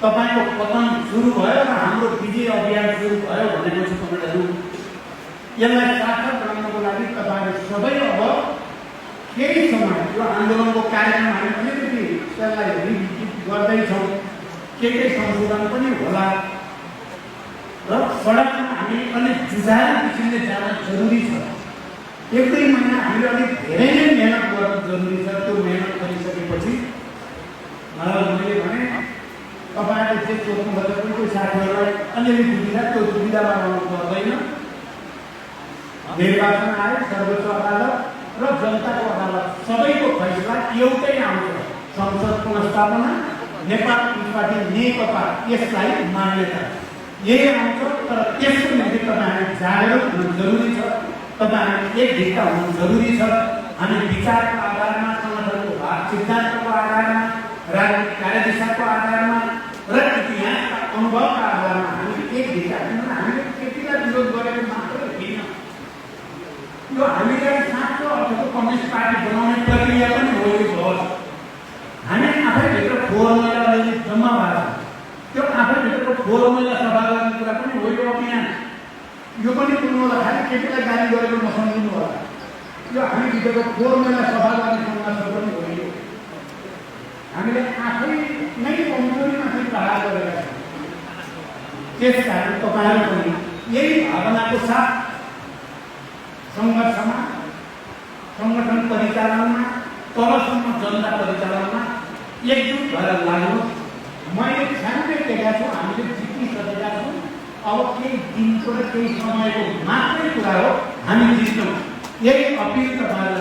तपाईँको पतन सुरु भयो र हाम्रो विजय अभियान सुरु भयो भनेपछि तपाईँहरू यसलाई सार्थक बनाउनको लागि तपाईँहरू सबै अब केही समय यो आन्दोलनको कार्यक्रम हामी अलिकति त्यसलाई रिभिजिट गर्दैछौँ, के संशोधन पनि होला र सडकमा हामी अलिक जुझाएर किसिमले जान जरुरी छ। 1-2 महिना हामीले अलिक धेरै नै मेहनत गर्नु जरुरी छ। त्यो मेहनत गरिसकेपछि मैले भने तपाईँहरूले जे सोध्नुभयो कोही साथीहरूलाई अलिअलि दुविधा, त्यो दुविधामा रहनु पर्दैन। निर्वाचन आयोग, सर्वोच्च अदालत र जनताको अदालत सबैको फैसला एउटै आउँछ। संसद पुनर्स्थापना, नेपाल पार्टी नेकपा यसलाई मान्यता यही आउँछ। तर त्यसको निम्ति तपाईँहरू जागरुक हुनु जरुरी छ, तपाईँहरू एकजुटता हुनु जरुरी छ। हामी विचारको आधारमा, संगठनको सिद्धान्तको आधारमा, राजनीतिक कार्यदिशाको आधारमा र इतिहासका अनुभवका आधारमा हामी एकजुटता, हामीले केटीलाई विरोध गरेको मात्र होइन, यो हामीलाई साँचो अर्थको कम्युनिस्ट पार्टी बनाउने प्रक्रिया पनि हो। यो हामी आफैभित्र फोहोर मैला अलिअलि जम्मा भएको छ, त्यो आफैभित्रको फोहोर मैला सफा गर्ने कुरा पनि हो यो अभियान। यो पनि बुझ्नु होला, खालि केटीलाई गाली गरेको नसम्झिनु होला। यो हामीभित्रको फोहोर मैला सफा गर्ने सङ्घर्ष पनि हो। यो हामीले आफै नै कमजोरीमा चाहिँ प्रहार गरेका छौँ। त्यसकारण तपाईँहरू पनि यही भावनाको साथ सङ्घर्षमा, सङ्गठन परिचालनमा, तलसम्म जनता परिचालनमा एकजुट भएर लाग्नुहोस्। मैले छ्याम्पै देखेका छु, हामीले जितिसकेका छौँ। अब केही दिनको र केही समयको मात्रै कुरा हो, हामी जित्छौँ। यही अपिल तपाईँहरू